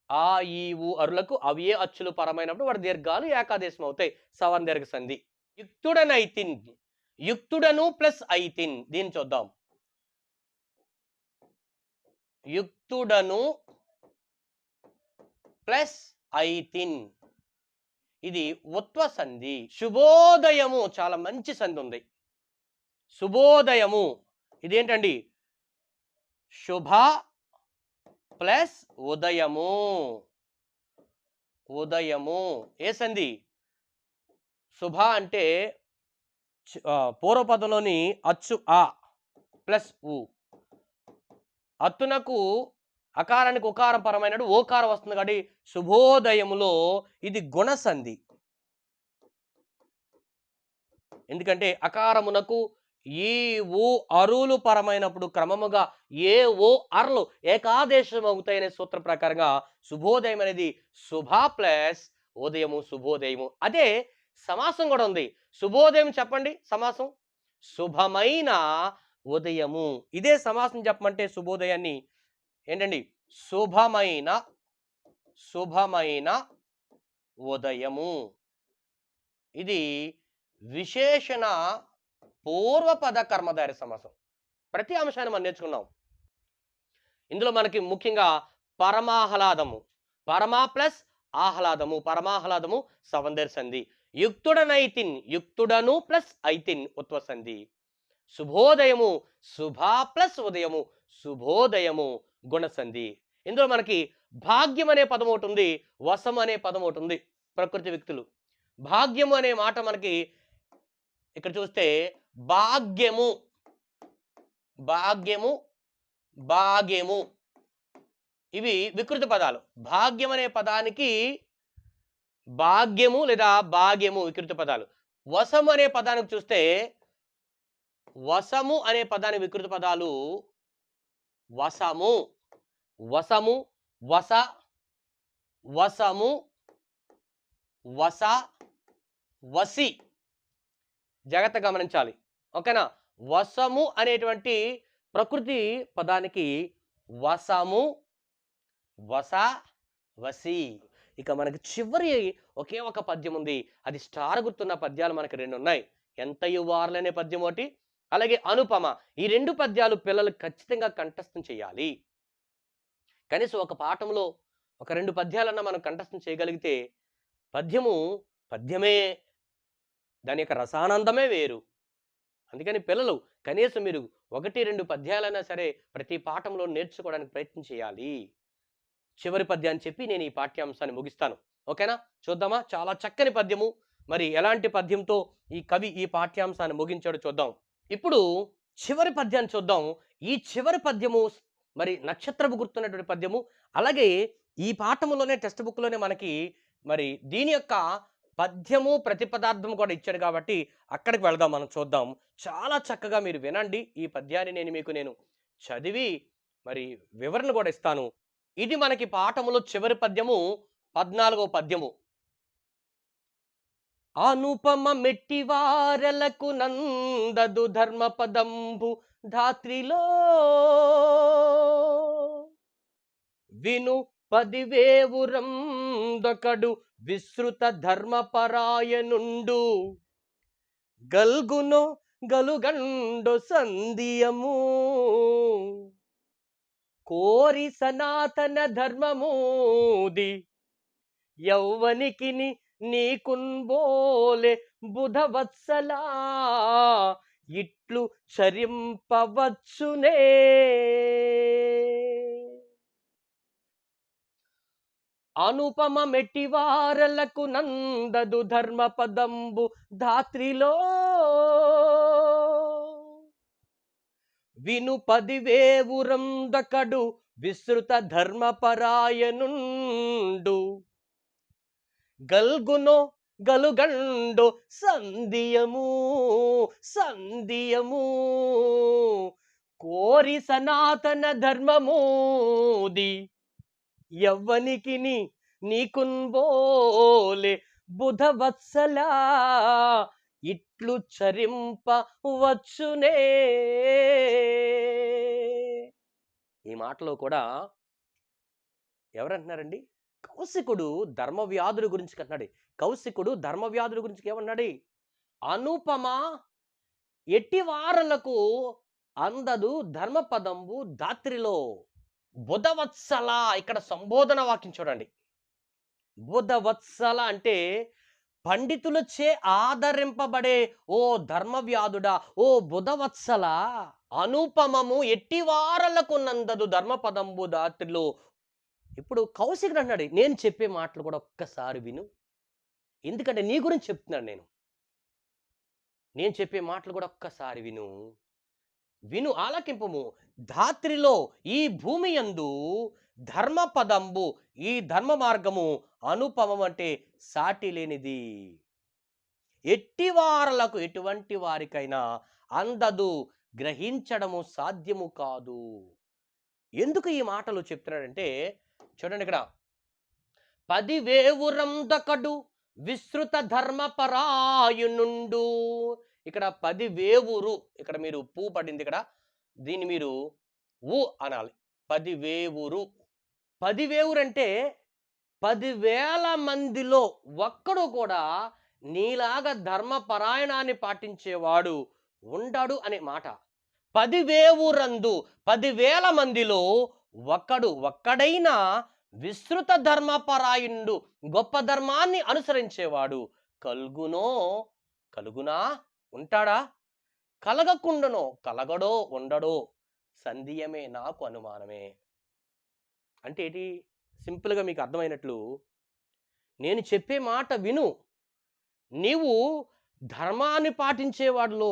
ఆ ఈ ఊ అరులకు అవే అచ్చులు పరమైనప్పుడు వాటి దీర్ఘాలు ఏకాదేశం అవుతాయి. సవర్ణ దీర్ఘ సంధి. యుక్తుడనైతిన్. యుక్తుడను ప్లస్ ఐతిన్. దీన్ని చూద్దాం. యుక్తుడను ప్లస్ ఐతిన్. ఇది ఉత్వ సంధి. శుభోదయము చాలా మంచి సంధి ఉంది. శుభోదయము ఇదేంటండి? శుభ ప్లస్ ఉదయము. ఉదయము ఏ సంధి? శుభ అంటే పూర్వపదంలోని అచ్చు ఆ ప్లస్ ఉ. అత్తునకు అకారానికి ఉకారం పరమైనడు ఓకారం వస్తుంది కాబట్టి శుభోదయములో ఇది గుణసంధి. ఎందుకంటే అకారమునకు ఈ ఊ అరులు పరమైనప్పుడు క్రమముగా ఏ ఓ అర్లు ఏకాదేశం అవుతాయనే సూత్ర ప్రకారంగా శుభోదయం అనేది శుభ ప్లస్ ఉదయము శుభోదయము. అదే సమాసం కూడా ఉంది. శుభోదయం చెప్పండి సమాసం. శుభమైన ఉదయము. ఇదే సమాసం చెప్పమంటే శుభోదయాన్ని ఏంటండి? శుభమైన ఉదయము. ఇది విశేషణ పూర్వపద కర్మధారి సమాసం. ప్రతి అంశాన్ని మనం నేర్చుకున్నాం. ఇందులో మనకి ముఖ్యంగా పరమాహ్లాదము, పరమా ప్లస్ ఆహ్లాదము, పరమాహ్లాదము సవందర్ సంధి. యుక్తుడనైతిన్, యుక్తుడను ప్లస్ ఐతిన్ ఉత్వ సంధి. శుభోదయము శుభా ప్లస్ ఉదయము శుభోదయము గుణసంధి. ఇందులో మనకి భాగ్యం అనే పదం ఒకటి ఉంది, వశం అనే పదం ఒకటి ఉంది. ప్రకృతి వ్యక్తులు. భాగ్యము అనే మాట మనకి ఇక్కడ చూస్తే భాగ్యము, భాగ్యము, భాగ్యము ఇవి వికృత పదాలు. భాగ్యం అనే పదానికి భాగ్యము లేదా భాగ్యము వికృత పదాలు. వశము అనే పదానికి చూస్తే వశము అనే పదానికి వికృత పదాలు వశము, వశము, వశ, వశము, వశ, వసి. జాగ్రత్తగా గమనించాలి. ఓకేనా? వశము అనేటువంటి ప్రకృతి పదానికి వశము, వస, వసి. ఇక మనకి చివరి ఒకే ఒక పద్యం ఉంది. అది స్టార్ గుర్తున్న పద్యాలు మనకి 2 ఉన్నాయి. ఎంతయు వార్లనే పద్యం ఒకటి, అలాగే అనుపమ. ఈ 2 పద్యాలు పిల్లలు ఖచ్చితంగా కంఠస్థం చేయాలి. కనీసం ఒక పాఠంలో ఒక 2 పద్యాలన్నా మనం కంఠస్థం చేయగలిగితే పద్యము పద్యమే, దాని యొక్క రసానందమే వేరు. అందుకని పిల్లలు కనీసం మీరు 1-2 పద్యాలైనా సరే ప్రతి పాఠంలో నేర్చుకోవడానికి ప్రయత్నం చేయాలి. చివరి పద్యాన్ని చెప్పి నేను ఈ పాఠ్యాంశాన్ని ముగిస్తాను. ఓకేనా? చూద్దామా? చాలా చక్కని పద్యము. మరి ఎలాంటి పద్యంతో ఈ కవి ఈ పాఠ్యాంశాన్ని ముగించాడో చూద్దాం. ఇప్పుడు చివరి పద్యాన్ని చూద్దాం. ఈ చివరి పద్యము మరి నక్షత్రపు గుర్తున్నటువంటి పద్యము. అలాగే ఈ పాఠములోనే టెక్స్ట్ బుక్లోనే మనకి మరి దీని యొక్క పద్యము ప్రతిపదార్థం కూడా ఇచ్చాడు కాబట్టి అక్కడికి వెళదాం, మనం చూద్దాం. చాలా చక్కగా మీరు వినండి. ఈ పద్యాన్ని నేను చదివి మరి వివరణ కూడా ఇస్తాను. ఇది మనకి పాఠములో చివరి పద్యము, 14వ పద్యము. అనుపమ మెట్టివారలకు నందదు ధర్మపదంబు ధాత్రిలో విను 10,000 విశ్రుత ధర్మపరాయనుండు గల్గునో గలుగండో సంధియము కోరి సనాతన ధర్మమూది యౌవనికి నీకున్బోలే బుధవత్సలా ఇట్లు చరింపవచ్చునే. అనుపమ మెట్టివారలకు నందదు ధర్మపదంబు ధాత్రిలో విను పదివేవురందకడు విస్తృత ధర్మపరాయనుండు గల్గునో గలుగండు సంధియము సంధియము కోరి సనాతన ధర్మమోది ఎవ్వనికి నీకున్బోలే బుధవత్సలా ఇట్లు చరింప వచ్చునే. ఈ మాటలో కూడా ఎవరంటున్నారండి? కౌశికుడు ధర్మవ్యాధుల గురించి అంటున్నాడు. కౌశికుడు ధర్మవ్యాధుల గురించి ఏమన్నాడు? అనుపమ ఎట్టివారలకు అందదు ధర్మపదంబు దాత్రిలో. బుధవత్సల, ఇక్కడ సంబోధన వాక్యం చూడండి. బుధవత్సల అంటే పండితులచే ఆదరింపబడే ఓ ధర్మవ్యాధుడా, ఓ బుధవత్సల, అనుపమము ఎట్టివారలకు నందదు ధర్మపదంబు దాత్రిలో. ఇప్పుడు కౌశికుడు అన్నాడు, నేను చెప్పే మాటలు కూడా ఒక్కసారి విను, ఎందుకంటే నీ గురించి చెప్తున్నాను. నేను చెప్పే మాటలు కూడా ఒక్కసారి విను, విను ఆలకింపము. ధాత్రిలో, ఈ భూమి యందు ధర్మపదంబు, ఈ ధర్మ మార్గము అనుపమం అంటే సాటి లేనిది. ఎట్టివారలకు, ఎటువంటి వారికైనా అందదు, గ్రహించడము సాధ్యము కాదు. ఎందుకు ఈ మాటలు చెప్తున్నాడంటే చూడండి, ఇక్కడ 10,000 విస్తృత ధర్మపరాయనుండు. ఇక్కడ 10,000, ఇక్కడ మీరు పూ పడింది, ఇక్కడ దీన్ని మీరు ఊ అనాలి. 10,000. 10,000 అంటే 10,000 మందిలో ఒక్కడు కూడా నీలాగా ధర్మపరాయణాన్ని పాటించేవాడు ఉండడు అనే మాట. 10,000 10,000 మందిలో ఒక్కడైనా విస్తృత ధర్మపరాయణుడు, గొప్ప ధర్మాన్ని అనుసరించేవాడు కలుగునా, ఉంటాడా? కలగకుండానో, కలగడో ఉండడో సందేహమే, నాకు అనుమానమే. అంటే ఏంటి? సింపుల్గా మీకు అర్థమైనట్లు, నేను చెప్పే మాట విను, నీవు ధర్మాన్ని పాటించేవాడిలో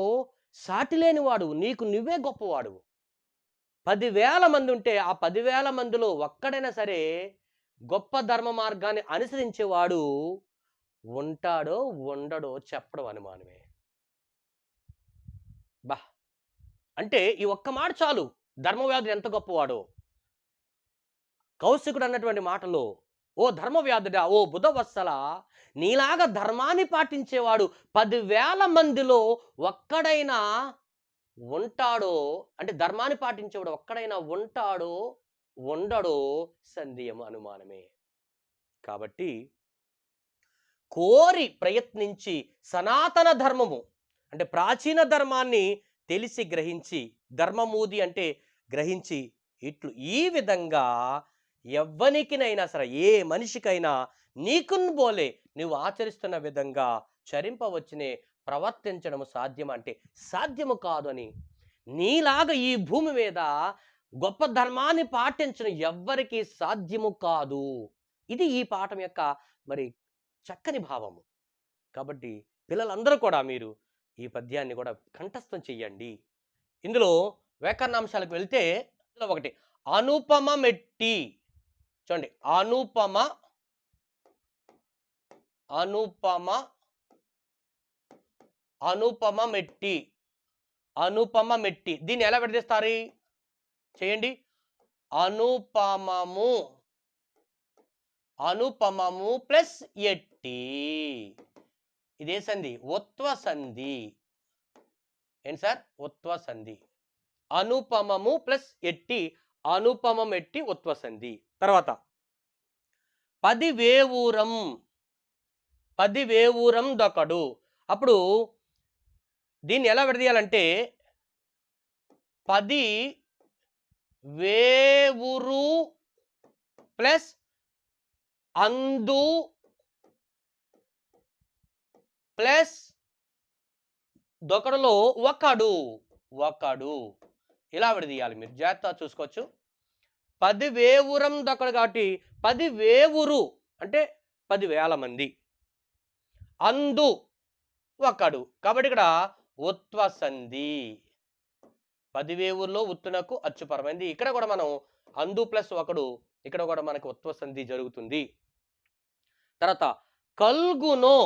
సాటి లేనివాడు, నీకు నువ్వే గొప్పవాడు. 10,000 మంది ఉంటే ఆ 10,000 మందిలో ఒక్కడైనా సరే గొప్ప ధర్మ మార్గాన్ని అనుసరించేవాడు ఉంటాడో ఉండడో చెప్పడం అనుమానమే. బా, అంటే ఈ ఒక్క మాట చాలు ధర్మవ్యాధుడు ఎంత గొప్పవాడో. కౌశికుడు అన్నటువంటి మాటలో, ఓ ధర్మవ్యాధుడా, ఓ బుధవత్సల, నీలాగా ధర్మాన్ని పాటించేవాడు 10,000 మందిలో ఒక్కడైనా ఉంటాడో, అంటే ధర్మాన్ని పాటించేవాడు ఒక్కడైనా ఉంటాడో ఉండడో సందేహం, అనుమానమే. కాబట్టి కోరి ప్రయత్నించి సనాతన ధర్మము అంటే ప్రాచీన ధర్మాన్ని తెలిసి గ్రహించి, ధర్మమూది అంటే గ్రహించి, ఇట్లు ఈ విధంగా ఎవ్వనికినైనా సరే, ఏ మనిషికైనా నీకున్ బోలే నువ్వు ఆచరిస్తున్న విధంగా చరింపవచ్చునే, ప్రవర్తించడం సాధ్యం అంటే సాధ్యము కాదు అని, నీలాగా ఈ భూమి మీద గొప్ప ధర్మాన్ని పాటించడం ఎవ్వరికీ సాధ్యము కాదు. ఇది ఈ పాఠం యొక్క మరి చక్కని భావము. కాబట్టి పిల్లలందరూ కూడా మీరు ఈ పద్యాన్ని కూడా కంఠస్థం చెయ్యండి. ఇందులో వ్యాకరణాంశాలకు వెళ్తే ఒకటి అనుపమ మెట్టి. చూడండి, అనుపమ అనుపమ అనుపమ మెట్టి, అనుపమ మెట్టి. దీన్ని ఎలా విడదీస్తారు? చేయండి. అనుపమము, అనుపమము ప్లస్ ఎట్టి. ఇదే సంధి, ఉత్వ సంధి. ఏంటి సార్? ఉత్వ సంధి. అనుపమము ప్లస్ ఎట్టి, అనుపమం ఎట్టి ఉత్వ సంధి. తర్వాత 10,000 10,000 దొకడు. అప్పుడు దీన్ని ఎలా విడదీయాలంటే 10,000 ప్లస్ అందు ప్లస్ దొకడులో ఒకడు, ఇలా విడదీయాలి. మీరు జాగ్రత్తగా చూసుకోవచ్చు. 10 వేవురం దొక్కడు కాబట్టి 10 వేవురు అంటే 10,000 మంది. అందు ఒకడు కాబట్టి ఇక్కడ ఉత్వ సంధి. 10 వేవుల్లో ఉత్తునకు అచ్చుపరమైంది. ఇక్కడ కూడా మనం అందు ప్లస్ ఒకడు, ఇక్కడ కూడా మనకు ఉత్వ సంధి జరుగుతుంది. తర్వాత కల్గునో,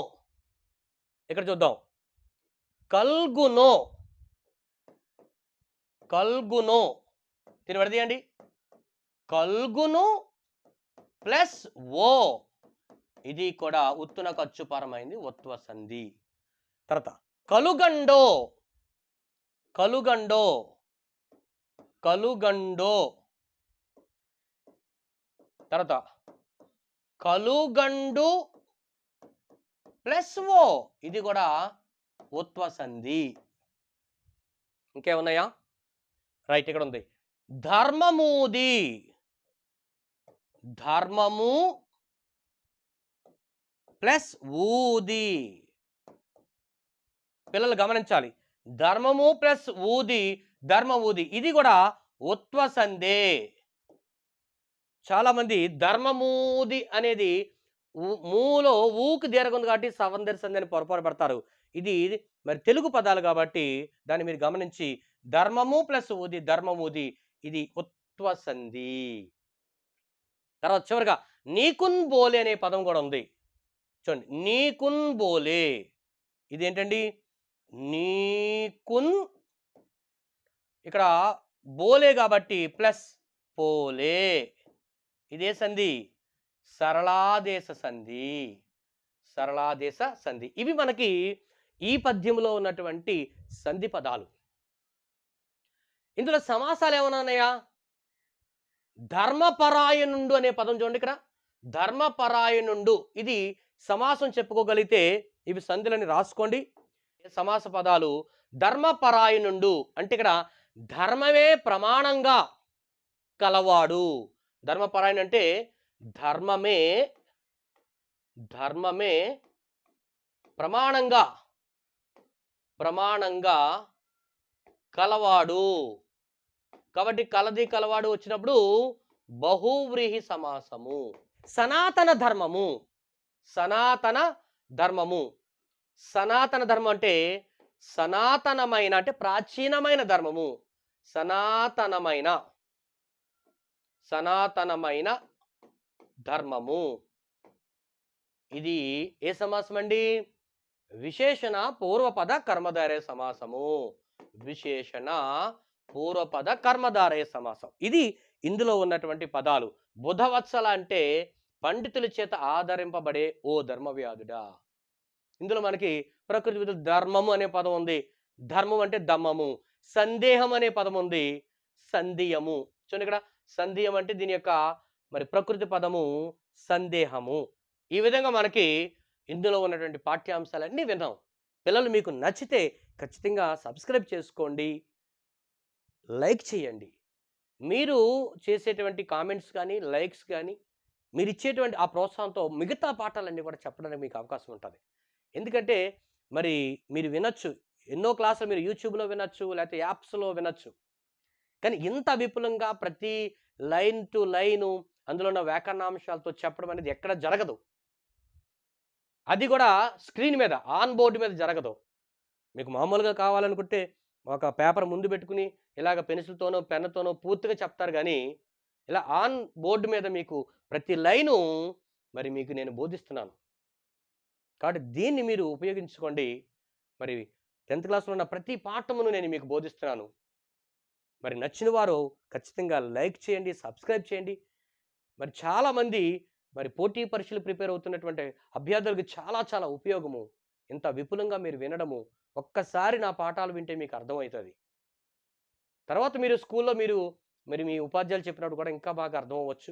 ఇక్కడ చూద్దాం. కల్గునో, కల్గునో దీన్ని విడదీయండి. కల్గును ప్లస్ ఓ, ఇది కూడా ఉత్తునకు అచ్చుపరమైంది ఉత్వ సంధి. తర్వాత కలుగండో, కలుగండో, కలుగండో, తర్వాత కలుగండు ప్లస్ ఓ, ఇది కూడా ఉత్వ సంధి. ఇంకేమున్నాయా? రైట్, ఇక్కడ ఉంది ధర్మమూది, ధర్మము ప్లస్ ఊది. పిల్లలు గమనించాలి, ధర్మము ప్లస్ ఊది, ధర్మ ఊది, ఇది కూడా ఉత్వ సంధే. చాలా మంది ధర్మమూది అనేది మూలో ఊకి దీర్ఘం కాబట్టి సవందర సంధి అని పొరపాటు పడతారు. ఇది మరి తెలుగు పదాలు కాబట్టి దాన్ని మీరు గమనించి ధర్మము ప్లస్ ఊది, ధర్మమూది, ఇది ఉత్వ సంధి. తర్వాత చివరిగా నీకున్ బోలే అనే పదం కూడా ఉంది. చూడండి, నీకున్ బోలే, ఇదేంటండి? నీకున్, ఇక్కడ బోలే కాబట్టి ప్లస్ పోలే, ఇదే సంధి, సరళాదేశ సంధి, సరళాదేశ సంధి. ఇవి మనకి ఈ పద్యంలో ఉన్నటువంటి సంధి పదాలు. ఇందులో సమాసాలు ఏమైనా ఉన్నాయా? ధర్మపరాయణుండు అనే పదం చూడండి. ఇక్కడ ధర్మపరాయణుండు, ఇది సమాసం చెప్పుకోగలిగితే ఇవి సంధులని రాసుకోండి. సమాస పదాలు ధర్మపరాయణుండు అంటే ఇక్కడ ధర్మమే ప్రమాణంగా కలవాడు. ధర్మపరాయణ అంటే ధర్మమే, ధర్మమే ప్రమాణంగా, ప్రమాణంగా కలవాడు. కాబట్టి కలది కలవాడు వచ్చినప్పుడు బహువ్రీహి సమాసము. సనాతన ధర్మము, సనాతన ధర్మము, సనాతన ధర్మం అంటే సనాతనమైన అంటే ప్రాచీనమైన ధర్మము, సనాతనమైన, సనాతనమైన ధర్మము. ఇది ఏ సమాసం అండి? విశేషణ పూర్వపద కర్మధారయ సమాసము. విశేషణ పూర్వపద కర్మధారయ సమాసం. ఇది ఇందులో ఉన్నటువంటి పదాలు. బుధవత్సల అంటే పండితుల చేత ఆదరింపబడే ఓ ధర్మవ్యాధుడా. ఇందులో మనకి ప్రకృతి విధులు ధర్మము అనే పదం ఉంది, ధర్మం అంటే దమ్మము. సందేహం అనే పదం ఉంది, సందేయము. చూడండి, ఇక్కడ సందేహం అంటే దీని యొక్క మరి ప్రకృతి పదము సందేహము. ఈ విధంగా మనకి ఇందులో ఉన్నటువంటి పాఠ్యాంశాలన్నీ విన్నాం. పిల్లలు మీకు నచ్చితే ఖచ్చితంగా సబ్స్క్రైబ్ చేసుకోండి, లైక్ చేయండి. మీరు చేసేటువంటి కామెంట్స్ కానీ, లైక్స్ కానీ, మీరు ఇచ్చేటువంటి ఆ ప్రోత్సాహంతో మిగతా పాఠాలన్నీ కూడా చెప్పడానికి మీకు అవకాశం ఉంటుంది. ఎందుకంటే మరి మీరు వినొచ్చు, ఎన్నో క్లాసులు మీరు యూట్యూబ్లో వినొచ్చు, లేకపోతే యాప్స్లో వినొచ్చు. కానీ ఇంత విపులంగా ప్రతి లైన్ టు లైను అందులో ఉన్న వ్యాకరణాంశాలతో చెప్పడం అనేది ఎక్కడ జరగదు. అది కూడా స్క్రీన్ మీద, ఆన్ బోర్డు మీద జరగదు. మీకు మామూలుగా కావాలనుకుంటే ఒక పేపర్ ముందు పెట్టుకుని ఇలాగ పెన్సిల్తోనో పెన్నుతోనో పూర్తిగా చెప్తారు. కానీ ఇలా ఆన్ బోర్డు మీద మీకు ప్రతి లైను మరి మీకు నేను బోధిస్తున్నాను. కాబట్టి దీన్ని మీరు ఉపయోగించుకోండి. మరి 10th క్లాస్లో ఉన్న ప్రతి పాఠమును నేను మీకు బోధిస్తున్నాను. మరి నచ్చిన వారు ఖచ్చితంగా లైక్ చేయండి, సబ్స్క్రైబ్ చేయండి. మరి చాలామంది మరి పోటీ పరీక్షలు ప్రిపేర్ అవుతున్నటువంటి అభ్యర్థులకు చాలా చాలా ఉపయోగము. ఇంత విపులంగా మీరు వినడము, ఒక్కసారి నా పాఠాలు వింటే మీకు అర్థమవుతుంది. తర్వాత మీరు స్కూల్లో మరి మీ ఉపాధ్యాయులు చెప్పినప్పుడు కూడా ఇంకా బాగా అర్థం అవ్వచ్చు.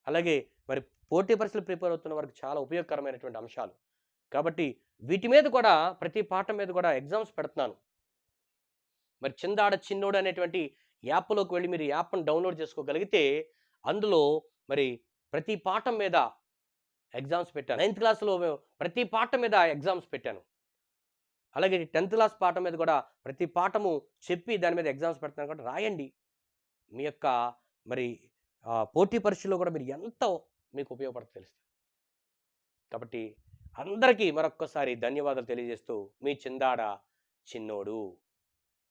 అలాగే మరి పోటీ పరీక్షలు ప్రిపేర్ అవుతున్న వారికి చాలా ఉపయోగకరమైనటువంటి అంశాలు. కాబట్టి వీటి మీద కూడా ప్రతి పాఠం మీద కూడా ఎగ్జామ్స్ పెడుతున్నాను. మరి చిందాడ చిన్నోడు అనేటువంటి యాప్లోకి వెళ్ళి మీరు యాప్ను డౌన్లోడ్ చేసుకోగలిగితే అందులో మరి ప్రతి పాఠం మీద ఎగ్జామ్స్ పెట్టాను. 9th క్లాస్లో ప్రతి పాఠం మీద ఎగ్జామ్స్ పెట్టాను. అలాగే 10th క్లాస్ పాఠం మీద కూడా ప్రతి పాఠము చెప్పి దాని మీద ఎగ్జామ్స్ పెడతాను. కాబట్టి రాయండి. మీ యొక్క మరి పోటీ పరీక్షలో కూడా మీరు ఎంత మీకు ఉపయోగపడుతుందో తెలుస్తుంది. కాబట్టి అందరికీ మరొక్కసారి ధన్యవాదాలు తెలియజేస్తూ మీ చిందాడ చిన్నోడు.